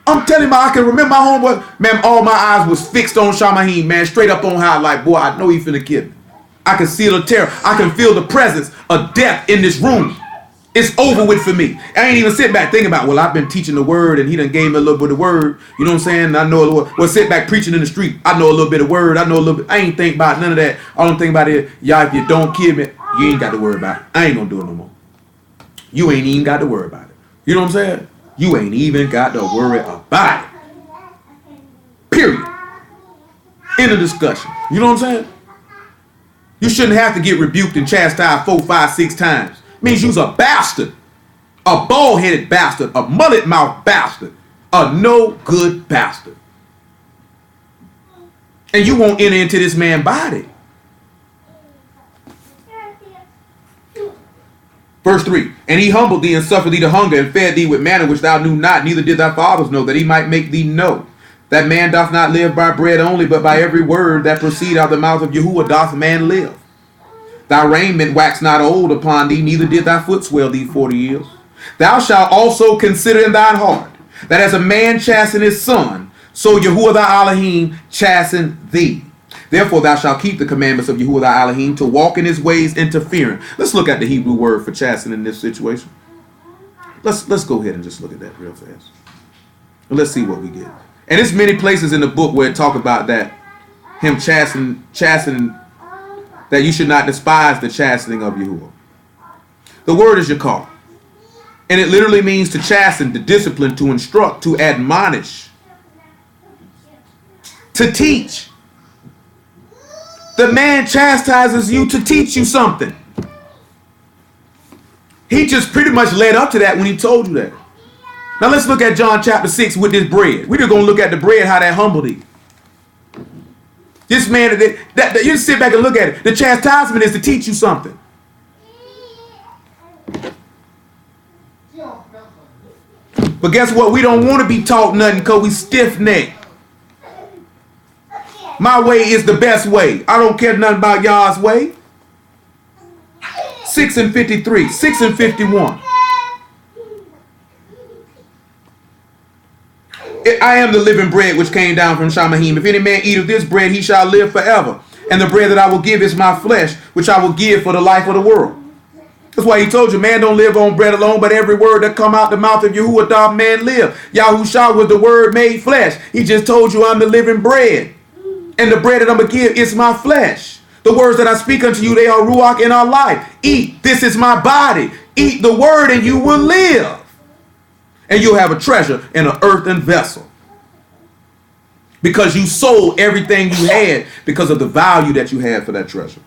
A: I'm telling you, I can remember my homeboy. Man, all my eyes was fixed on Shamahim, man. Straight up on high, like, boy, I know he finna kill me. I can see the terror. I can feel the presence of death in this room. It's over with for me. I ain't even sit back thinking about, well, I've been teaching the word and he done gave me a little bit of word. You know what I'm saying? I know a little. Well, sit back preaching in the street. I know a little bit of word. I know a little bit. I ain't think about none of that. All I'm thinking about is, y'all, if you don't kill me, you ain't got to worry about it. I ain't gonna do it no more. You ain't even got to worry about it. You know what I'm saying? You ain't even got to worry about it. Period. End of discussion. You know what I'm saying? You shouldn't have to get rebuked and chastised 4, 5, 6 times. Means you's a bastard. A bald-headed bastard. A mullet-mouthed bastard. A no-good bastard. And you won't enter into this man's body. Verse 3. And he humbled thee and suffered thee to hunger and fed thee with manna which thou knew not, neither did thy fathers know, that he might make thee know that man doth not live by bread only, but by every word that proceed out of the mouth of Yahuwah doth man live. Thy raiment waxed not old upon thee, neither did thy foot swell thee 40 years. Thou shalt also consider in thine heart that as a man chasten his son, so Yahuwah thy Elohim chasten thee. Therefore thou shalt keep the commandments of Yahuwah thy Elohim to walk in his ways, interfering. Let's look at the Hebrew word for chasten in this situation. Let's go ahead and just look at that real fast. And let's see what we get. And there's many places in the book where it talk about that, him chastening, that you should not despise the chastening of Yahuwah. The word is yakar. And it literally means to chasten, to discipline, to instruct, to admonish, to teach. The man chastises you to teach you something. He just pretty much led up to that when he told you that. Now let's look at John chapter 6 with this bread. We're just going to look at the bread, how that humbled thee. This man, that you sit back and look at it. The chastisement is to teach you something. But guess what? We don't want to be taught nothing because we stiff-necked. My way is the best way. I don't care nothing about y'all's way. 6 and 53, 6 and 51. I am the living bread which came down from Shamahim. If any man eat of this bread, he shall live forever. And the bread that I will give is my flesh, which I will give for the life of the world. That's why he told you, man don't live on bread alone, but every word that come out the mouth of Yahuwah doth man live. YAHUSHA was the word made flesh. He just told you I'm the living bread. And the bread that I'm going to give is my flesh. The words that I speak unto you, they are ruach in our life. Eat, this is my body. Eat the word and you will live. And you'll have a treasure in an earthen vessel. Because you sold everything you had because of the value that you had for that treasure.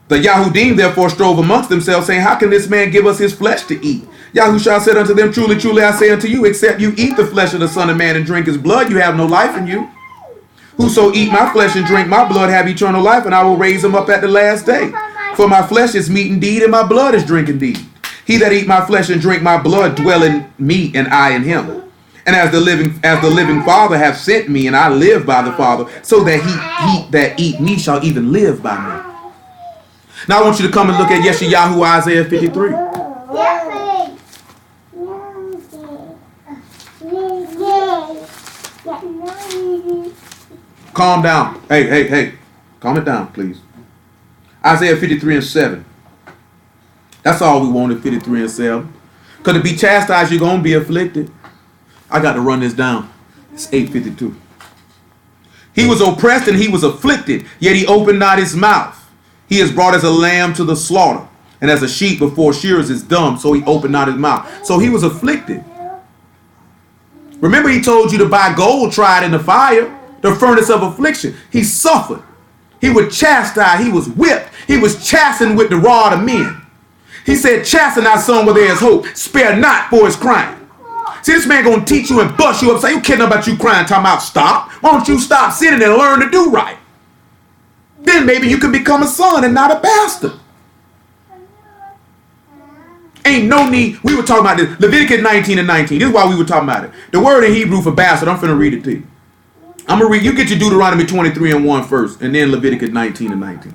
A: The Yahudim therefore strove amongst themselves, saying, how can this man give us his flesh to eat? YAHUSHA said unto them, truly, truly, I say unto you, except you eat the flesh of the Son of Man and drink his blood, you have no life in you. Whoso eat my flesh and drink my blood have eternal life, and I will raise him up at the last day. For my flesh is meat indeed, and my blood is drink indeed. He that eat my flesh and drink my blood dwell in me, and I in him. And as the living Father hath sent me, and I live by the Father, so that he that eat me shall even live by me. Now I want you to come and look at Yeshayahu Isaiah 53. Calm down. Hey. Calm it down, please. Isaiah 53 and 7. That's all we wanted, 53 and 7. Because to be chastised, you're going to be afflicted. I got to run this down. It's 8:52. He was oppressed and he was afflicted, yet he opened not his mouth. He is brought as a lamb to the slaughter, and as a sheep before shearers is dumb, so he opened not his mouth. So he was afflicted. Remember he told you to buy gold tried in the fire, the furnace of affliction. He suffered. He was chastised. He was whipped. He was chastened with the rod of men. He said, chasten thy son where there is hope. Spare not for his crying. See, this man going to teach you and bust you up. Say, you kidding about you crying, talking about stop. Why don't you stop sinning and learn to do right? Then maybe you can become a son and not a bastard. Ain't no need. We were talking about this. Leviticus 19 and 19. This is why we were talking about it. The word in Hebrew for bastard, I'm finna read it to you. I'm going to read. You get your Deuteronomy 23 and 1 first, and then Leviticus 19 and 19.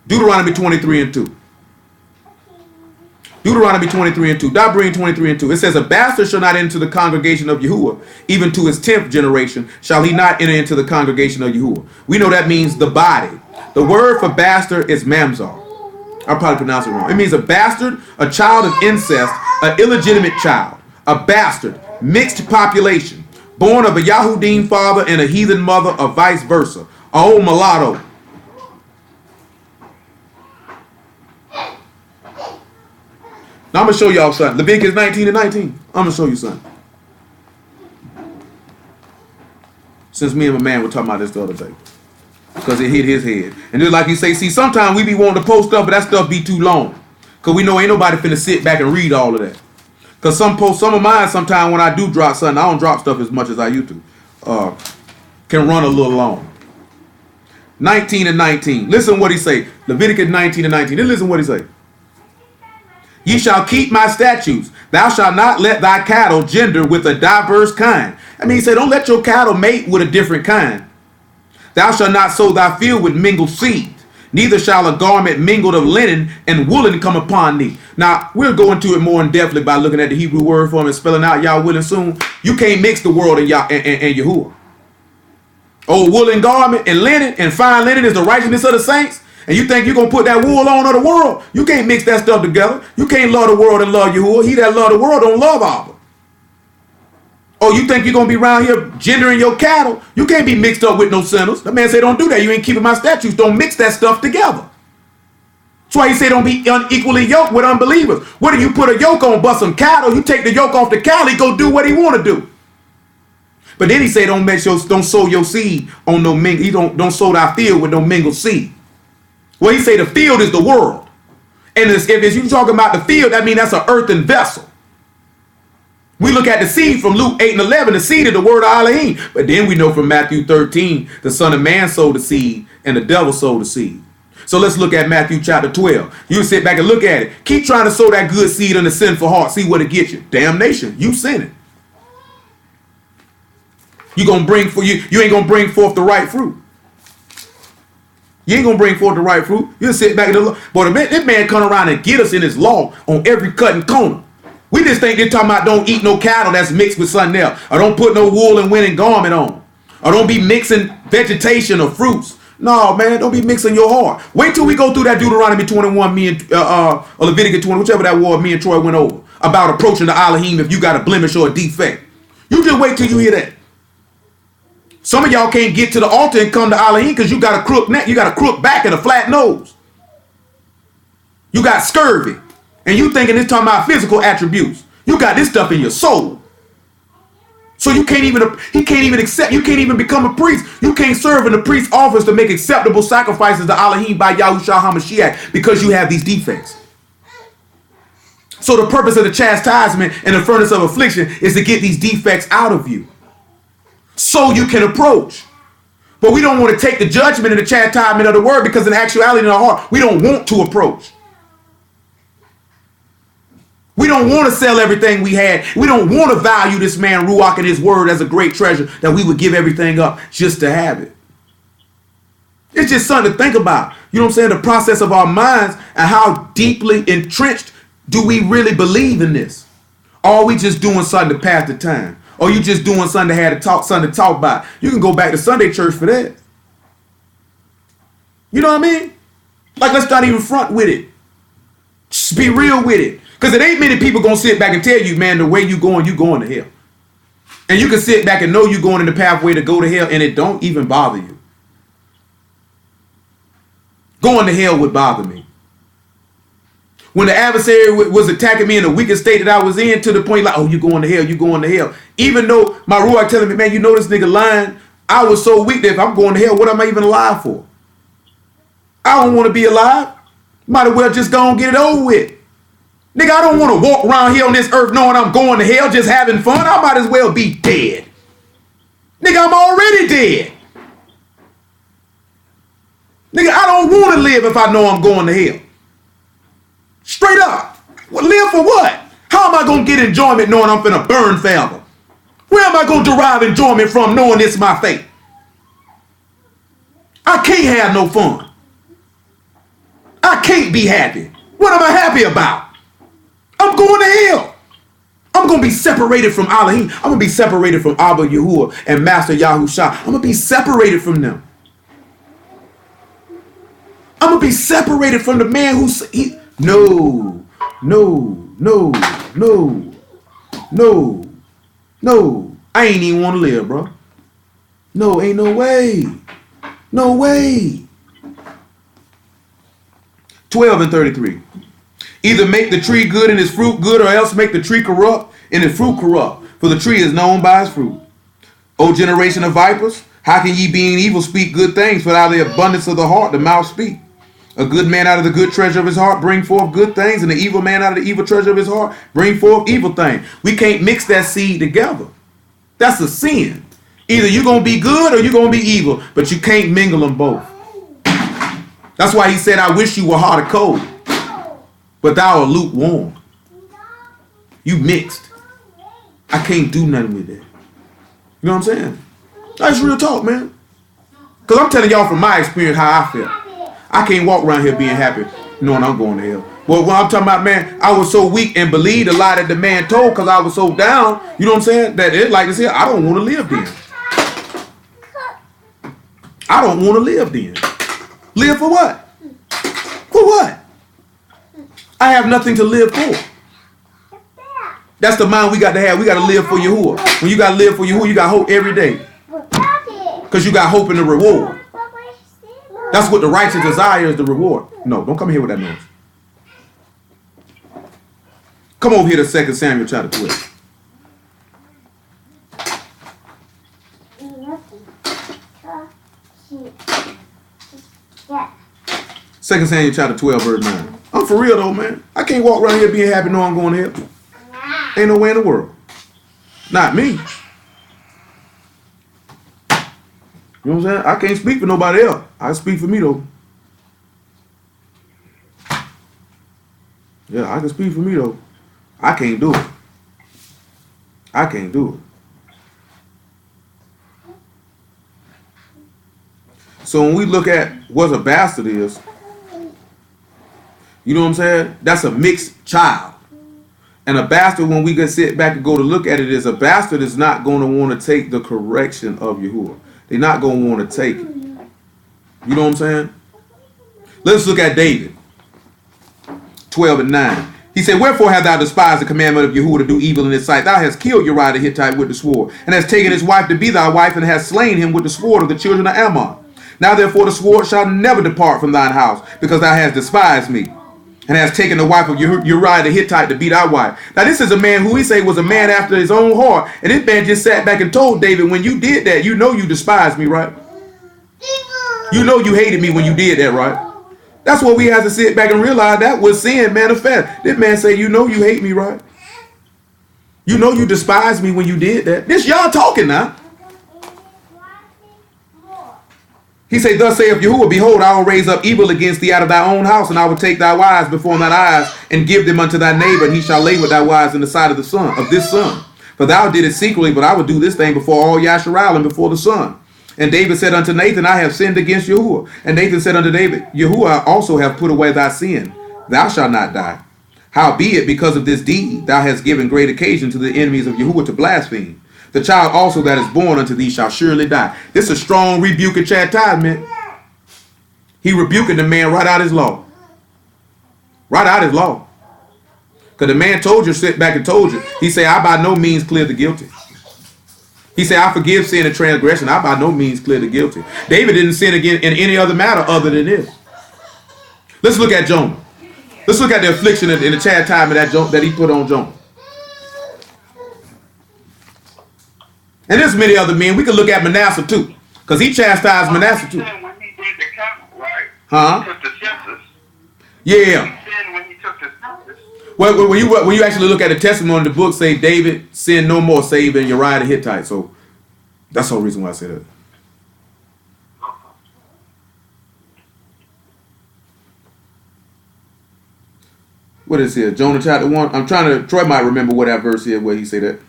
A: Deuteronomy 23 and 2. Deuteronomy 23 and 2. Dabrin 23 and 2. It says, a bastard shall not enter the congregation of Yahuwah. Even to his 10th generation shall he not enter into the congregation of Yahuwah. We know that means the body. The word for bastard is mamzar. I'll probably pronounce it wrong. It means a bastard, a child of incest, an illegitimate child, a bastard, mixed population, born of a Yahudim father and a heathen mother, or vice versa. A old mulatto. Now I'm going to show y'all something. Leviticus 19 and 19. I'm going to show you something. Since me and my man were talking about this the other day. Because it hit his head. And just like you say, see, sometimes we be wanting to post stuff, but that stuff be too long. Because we know ain't nobody finna sit back and read all of that. Because some of mine, sometimes when I do drop something, I don't drop stuff as much as I used to. Can run a little long. 19 and 19. Listen what he say. Leviticus 19 and 19. Then listen what he say. Ye shall keep my statutes. Thou shalt not let thy cattle gender with a diverse kind. I mean, he said, don't let your cattle mate with a different kind. Thou shalt not sow thy field with mingled seed. Neither shall a garment mingled of linen and woolen come upon thee. Now, we'll go into it more in depthly by looking at the Hebrew word form and spelling out Yah willing soon. You can't mix the world and Yahuwah. Oh, woolen garment and linen and fine linen is the righteousness of the saints. And you think you're going to put that wool on of the world? You can't mix that stuff together. You can't love the world and love Yahuwah. He that love the world don't love Abba. Oh, you think you're going to be around here gendering your cattle? You can't be mixed up with no sinners. The man said, don't do that. You ain't keeping my statutes. Don't mix that stuff together. That's why he said don't be unequally yoked with unbelievers. What do you put a yoke on, but some cattle? You take the yoke off the cattle, he go do what he want to do. But then he said don't sow your seed on no mingle. Don't sow thy field with no mingled seed. Well, he say the field is the world. And if you talking about the field, that means that's an earthen vessel. We look at the seed from Luke 8 and 11, the seed is the word of Elohim. But then we know from Matthew 13, the Son of Man sowed the seed and the devil sowed the seed. So let's look at Matthew chapter 12. You sit back and look at it. Keep trying to sow that good seed in the sinful heart. See what it gets you. Damnation. You sinning. You ain't gonna bring forth the right fruit. You ain't gonna bring forth the right fruit. You sit back and look. But this man come around and get us in his law on every cut and corner. We just think they're talking about don't eat no cattle that's mixed with something else. Or don't put no wool and linen garment on. Or don't be mixing vegetation or fruits. No, man, don't be mixing your heart. Wait till we go through that Deuteronomy 21, or Leviticus 20, whichever that war me and Troy went over, about approaching the Elohim if you got a blemish or a defect. You just wait till you hear that. Some of y'all can't get to the altar and come to Elohim because you got a crook neck, you got a crook back and a flat nose. You got scurvy. And you thinking it's talking about physical attributes. You got this stuff in your soul. So he can't even accept, you can't even become a priest. You can't serve in the priest's office to make acceptable sacrifices to Elohim by YAHUSHA HaMashiach because you have these defects. So the purpose of the chastisement and the furnace of affliction is to get these defects out of you so you can approach. But we don't want to take the judgment and the chastisement of the word because in actuality in our heart, we don't want to approach. We don't want to sell everything we had. We don't want to value this man Ruach and his word as a great treasure that we would give everything up just to have it. It's just something to think about. You know what I'm saying? The process of our minds and how deeply entrenched do we really believe in this? Or are we just doing something to pass the time? Or you just doing something to something to talk about? You can go back to Sunday church for that. You know what I mean? Like, let's not even front with it. Just be real with it. Because it ain't many people going to sit back and tell you, man, the way you going to hell. And you can sit back and know you're going in the pathway to go to hell and it don't even bother you. Going to hell would bother me. When the adversary was attacking me in the weakest state that I was in, to the point like, oh, you're going to hell, you're going to hell. Even though my Ruach telling me, man, you know this nigga lying. I was so weak that if I'm going to hell, what am I even alive for? I don't want to be alive. Might as well just go and get it over with. Nigga, I don't want to walk around here on this earth knowing I'm going to hell just having fun. I might as well be dead. Nigga, I'm already dead. Nigga, I don't want to live if I know I'm going to hell. Straight up. Well, live for what? How am I going to get enjoyment knowing I'm finna burn forever? Where am I going to derive enjoyment from knowing it's my fate? I can't have no fun. I can't be happy. What am I happy about? I'm going to hell. I'm going to be separated from Elohim. I'm going to be separated from Abba Yahuwah and Master Yahusha. I'm going to be separated from them. I'm going to be separated from the man No. I ain't even want to live, bro. No, ain't no way. No way. 12 and 33. Either make the tree good and its fruit good, or else make the tree corrupt and its fruit corrupt. For the tree is known by its fruit. O generation of vipers, how can ye being evil speak good things? For out of the abundance of the heart the mouth speak. A good man out of the good treasure of his heart bring forth good things, and the evil man out of the evil treasure of his heart bring forth evil things. We can't mix that seed together. That's a sin. Either you're going to be good or you're going to be evil, but you can't mingle them both. That's why he said, I wish you were hot or cold, but thou art lukewarm. You mixed. I can't do nothing with that. You know what I'm saying? That's real talk, man. Because I'm telling y'all from my experience how I feel. I can't walk around here being happy knowing I'm going to hell. Well, when I'm talking about, man, I was so weak and believed a lie that the man told because I was so down, you know what I'm saying? That it like this here, I don't want to live then. I don't want to live then. Live for what? For what? I have nothing to live for. That's the mind we got to have. We got to live for Yahuwah. When you got to live for Yahuwah, you got hope every day. Because you got hope in the reward. That's what the righteous desire is, the reward. No, don't come here with that noise. Come over here to 2 Samuel chapter 12. Second Samuel chapter 12, verse 9. I'm for real though, man. I can't walk around here being happy knowing I'm going to hell. Ain't no way in the world. Not me. You know what I'm saying? I can't speak for nobody else. I speak for me though. Yeah, I can speak for me though. I can't do it. I can't do it. So when we look at what a bastard is, you know what I'm saying? That's a mixed child. And a bastard, when we can sit back and go to look at it, is a bastard is not going to want to take the correction of Yahuwah. They're not going to want to take it. You know what I'm saying? Let's look at David. 12 and 9. He said, wherefore hast thou despised the commandment of Yahuwah to do evil in his sight? Thou hast killed Uriah the Hittite with the sword, and hast taken his wife to be thy wife, and hast slain him with the sword of the children of Ammon. Now therefore the sword shall never depart from thine house, because thou hast despised me, and hast taken the wife of Uriah the Hittite to be thy wife. Now this is a man who he say was a man after his own heart. And this man just sat back and told David, when you did that, you know you despised me, right? You know you hated me when you did that, right? That's what we have to sit back and realize. That was sin manifest. This man say, you know you hate me, right? You know you despised me when you did that. This y'all talking now. He said, thus saith Yahuwah, behold, I will raise up evil against thee out of thy own house, and I will take thy wives before thine eyes, and give them unto thy neighbor, and he shall lay with thy wives in the sight of the son, of this son. For thou did it secretly, but I will do this thing before all Yasharal and before the sun. And David said unto Nathan, I have sinned against Yahuwah. And Nathan said unto David, Yahuwah also have put away thy sin. Thou shalt not die. Howbeit, because of this deed, thou hast given great occasion to the enemies of Yahuwah to blaspheme. The child also that is born unto thee shall surely die. This is a strong rebuke and chastisement. He rebuking the man right out his law. Right out his law. Because the man told you, sit back and told you. He said, I by no means clear the guilty. He said, I forgive sin and transgression. I by no means clear the guilty. David didn't sin again in any other matter other than this. Let's look at Jonah. Let's look at the affliction and the chastisement that he put on Jonah. And there's many other men. We could look at Manasseh too. Because he chastised Manasseh too.
B: When he did the count, right?
A: Huh?
B: He took the census.
A: Yeah.
B: He sinned when he took the census.
A: Well, when you actually look at the testimony, the book say David sinned no more save than Uriah the Hittite. So that's the whole reason why I say that. What is here? Jonah chapter 1. I'm trying to, Troy might remember what that verse is where he say that.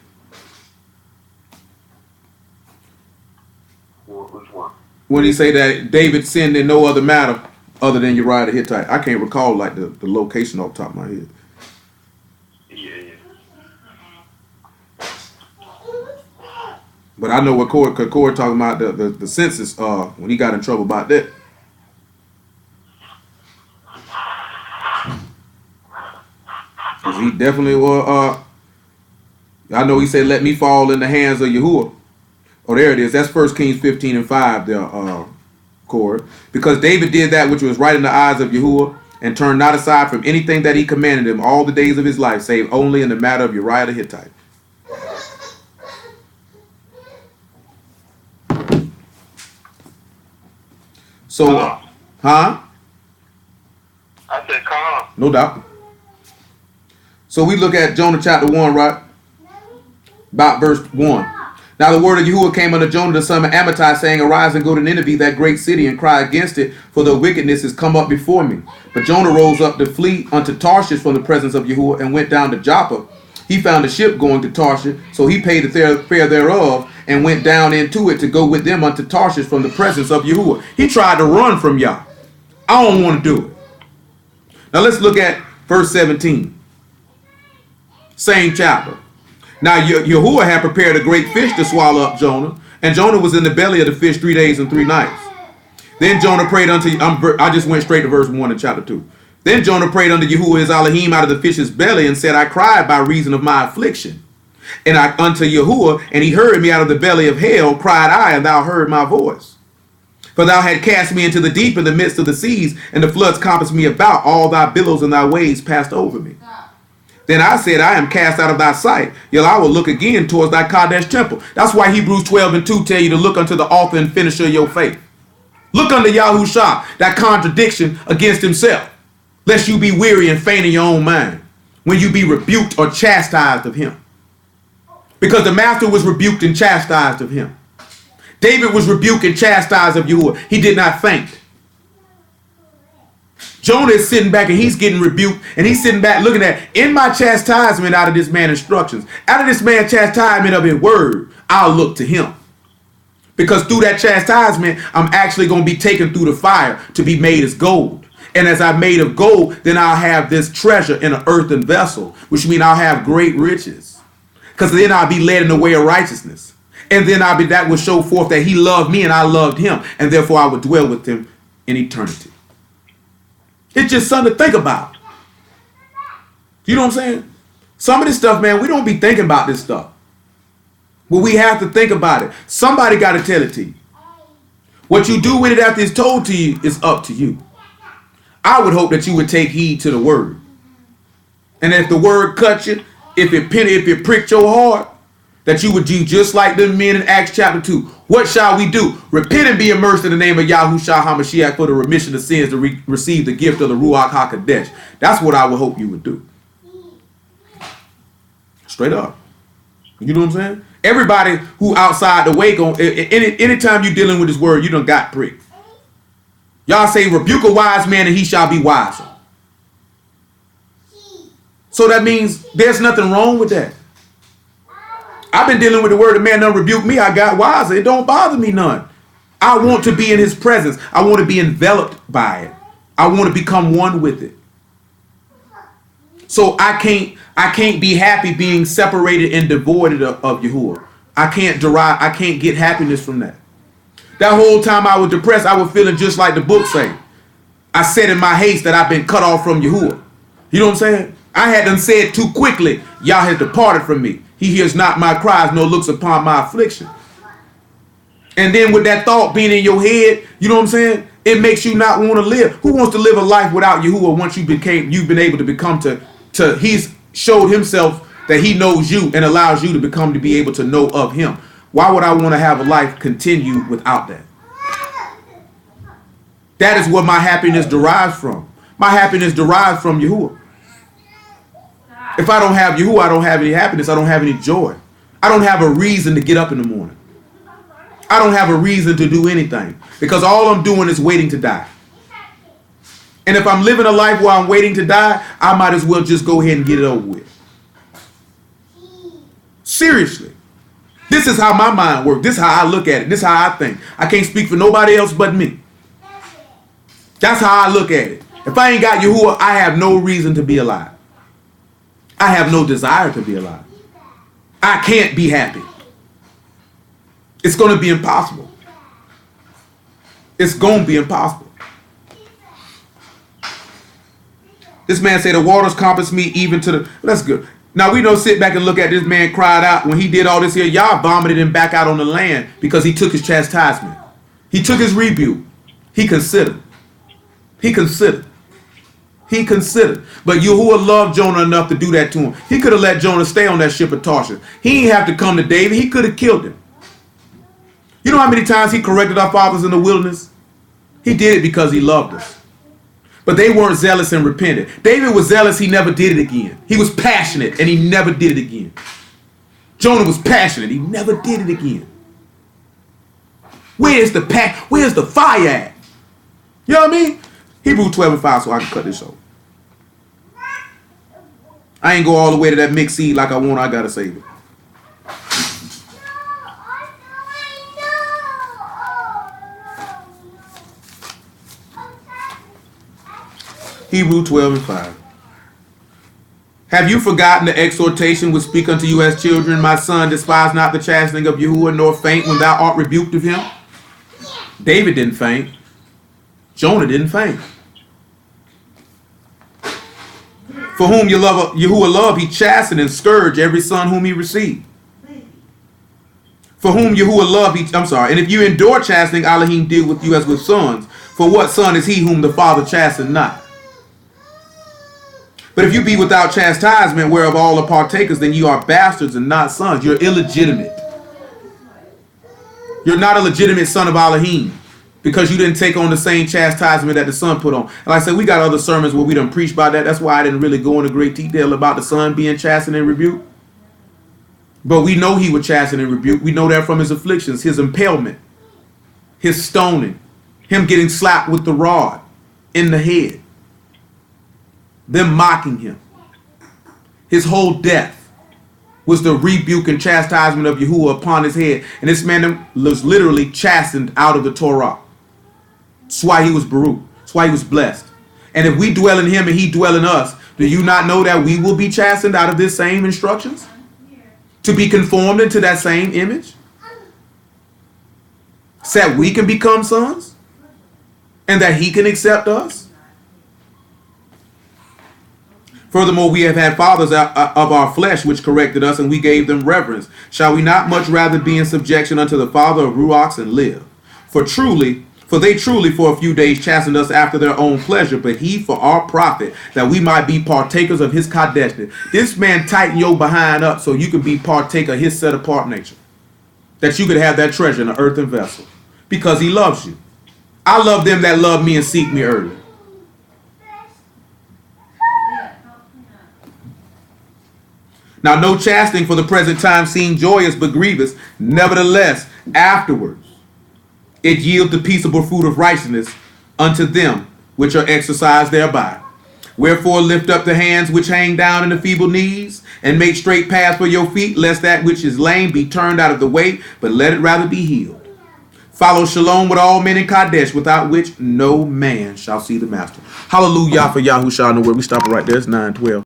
B: Which one?
A: When he say that David sinned in no other matter other than Uriah the Hittite. I can't recall like the location off the top of my head.
B: Yeah.
A: But I know what Corey talking about the census when he got in trouble about that. Cause he definitely was I know he said, let me fall in the hands of Yahuwah. Oh, there it is. That's 1 Kings 15 and 5 there, Corey. Because David did that which was right in the eyes of Yahuwah, and turned not aside from anything that he commanded him all the days of his life, save only in the matter of Uriah the Hittite. So, huh?
B: I said, come on.
A: No doubt. So we look at Jonah chapter 1, right? About verse 1. Now the word of Yahuwah came unto Jonah the son of Amittai, saying, Arise and go to Nineveh, that great city, and cry against it, for their wickedness is come up before me. But Jonah rose up to flee unto Tarshish from the presence of Yahuwah, and went down to Joppa. He found a ship going to Tarshish, so he paid the fare thereof, and went down into it to go with them unto Tarshish from the presence of Yahuwah. He tried to run from Yah. I don't want to do it. Now let's look at verse 17. Same chapter. Now Yahuwah had prepared a great fish to swallow up Jonah, and Jonah was in the belly of the fish 3 days and 3 nights. Then Jonah prayed unto, I just went straight to verse 1 in chapter 2. Then Jonah prayed unto Yahuwah his Elohim out of the fish's belly, and said, I cried by reason of my affliction. And I unto Yahuwah, and he heard me out of the belly of hell, cried I, and thou heard my voice. For thou had cast me into the deep in the midst of the seas, and the floods compassed me about, all thy billows and thy waves passed over me. Then I said, I am cast out of thy sight, yet I will look again towards thy Kadesh temple. That's why Hebrews 12 and 2 tell you to look unto the author and finisher of your faith. Look unto YAHUSHA, that contradiction against himself, lest you be weary and faint in your own mind, when you be rebuked or chastised of him. Because the master was rebuked and chastised of him. David was rebuked and chastised of Yahuwah. He did not faint. Jonah is sitting back and he's getting rebuked, and he's sitting back looking at, in my chastisement out of this man's instructions, out of this man's chastisement of his word, I'll look to him. Because through that chastisement, I'm actually going to be taken through the fire to be made as gold. And as I'm made of gold, then I'll have this treasure in an earthen vessel, which means I'll have great riches. Because then I'll be led in the way of righteousness. And then that will show forth that he loved me and I loved him, and therefore I would dwell with him in eternity. It's just something to think about. You know what I'm saying? Some of this stuff, man, we don't be thinking about this stuff. But we have to think about it. Somebody got to tell it to you. What you do with it after it's told to you is up to you. I would hope that you would take heed to the word. And if the word cut you, if it pricked your heart, that you would do just like the men in Acts chapter 2. What shall we do? Repent and be immersed in the name of YAHUSHA HaMashiach for the remission of sins to receive the gift of the Ruach HaKodesh. That's what I would hope you would do. Straight up. You know what I'm saying? Everybody who outside the way, anytime you're dealing with this word, you done got pricked. Y'all say, rebuke a wise man and he shall be wiser. So that means there's nothing wrong with that. I've been dealing with the word, the man done rebuked me, I got wiser. It don't bother me none. I want to be in his presence. I want to be enveloped by it. I want to become one with it. So I can't be happy being separated and devoid of Yahuwah. I can't get happiness from that. That whole time I was depressed, I was feeling just like the book say. I said in my haste that I've been cut off from Yahuwah. You know what I'm saying? I had done said too quickly, Yah has departed from me. He hears not my cries, nor looks upon my affliction. And then with that thought being in your head, you know what I'm saying? It makes you not want to live. Who wants to live a life without Yahuwah once you've been able to become he's showed himself that he knows you and allows you to be able to know of him. Why would I want to have a life continue without that? That is where my happiness derives from. My happiness derives from Yahuwah. If I don't have Yahuwah, I don't have any happiness. I don't have any joy. I don't have a reason to get up in the morning. I don't have a reason to do anything because all I'm doing is waiting to die. And if I'm living a life where I'm waiting to die, I might as well just go ahead and get it over with. Seriously. This is how my mind works. This is how I look at it. This is how I think. I can't speak for nobody else but me. That's how I look at it. If I ain't got Yahuwah, I have no reason to be alive. I have no desire to be alive. I can't be happy. It's going to be impossible. It's going to be impossible. This man said, the waters compass me even to the... That's good. Now, we don't sit back and look at this man cried out. When he did all this here, y'all vomited him back out on the land because he took his chastisement. He took his rebuke. He considered. He considered. He considered. But Yahuwah loved Jonah enough to do that to him. He could have let Jonah stay on that ship of Tarshish. He didn't have to come to David. He could have killed him. You know how many times he corrected our fathers in the wilderness? He did it because he loved us. But they weren't zealous and repented. David was zealous. He never did it again. He was passionate and he never did it again. Jonah was passionate. He never did it again. Where's the fire at? You know what I mean? Hebrews 12:5, so I can cut this off. I ain't go all the way to that mixed seed like I want. I gotta save it. Hebrews 12:5. Have you forgotten the exhortation which speak unto you as children? My son, despise not the chastening of Yahuwah, nor faint when thou art rebuked of him. David didn't faint. Jonah didn't faint. For whom Yahuwah love, he chastened and scourged every son whom he received. For whom Yahuwah love, and if you endure chastening, Elohim deal with you as with sons. For what son is he whom the Father chastened not? But if you be without chastisement, whereof all are partakers, then you are bastards and not sons. You're illegitimate. You're not a legitimate son of Elohim because you didn't take on the same chastisement that the son put on. And like I said, we got other sermons where we done preached about that. That's why I didn't really go into great detail about the son being chastened and rebuked. But we know he was chastened and rebuked. We know that from his afflictions, his impalement, his stoning, him getting slapped with the rod in the head, them mocking him. His whole death was the rebuke and chastisement of Yahuwah upon his head. And this man was literally chastened out of the Torah. That's why he was Baruch. That's why he was blessed. And if we dwell in him and he dwell in us, do you not know that we will be chastened out of this same instructions? To be conformed into that same image? So that we can become sons? And that he can accept us? Furthermore, we have had fathers of our flesh which corrected us, and we gave them reverence. Shall we not much rather be in subjection unto the Father of Ruachs and live? For they truly for a few days chastened us after their own pleasure, but he for our profit, that we might be partakers of his Kadeshness. This man tightened your behind up so you could be partaker of his set apart nature. That you could have that treasure in an earthen vessel. Because he loves you. I love them that love me and seek me early. Now, no chastening for the present time seemed joyous but grievous. Nevertheless, afterwards, it yields the peaceable fruit of righteousness unto them which are exercised thereby. Wherefore, lift up the hands which hang down in the feeble knees, and make straight paths for your feet, lest that which is lame be turned out of the way, but let it rather be healed. Follow shalom with all men in Kadesh, without which no man shall see the master. Hallelujah for Yahusha in the word. We stop it right there. It's 9:12.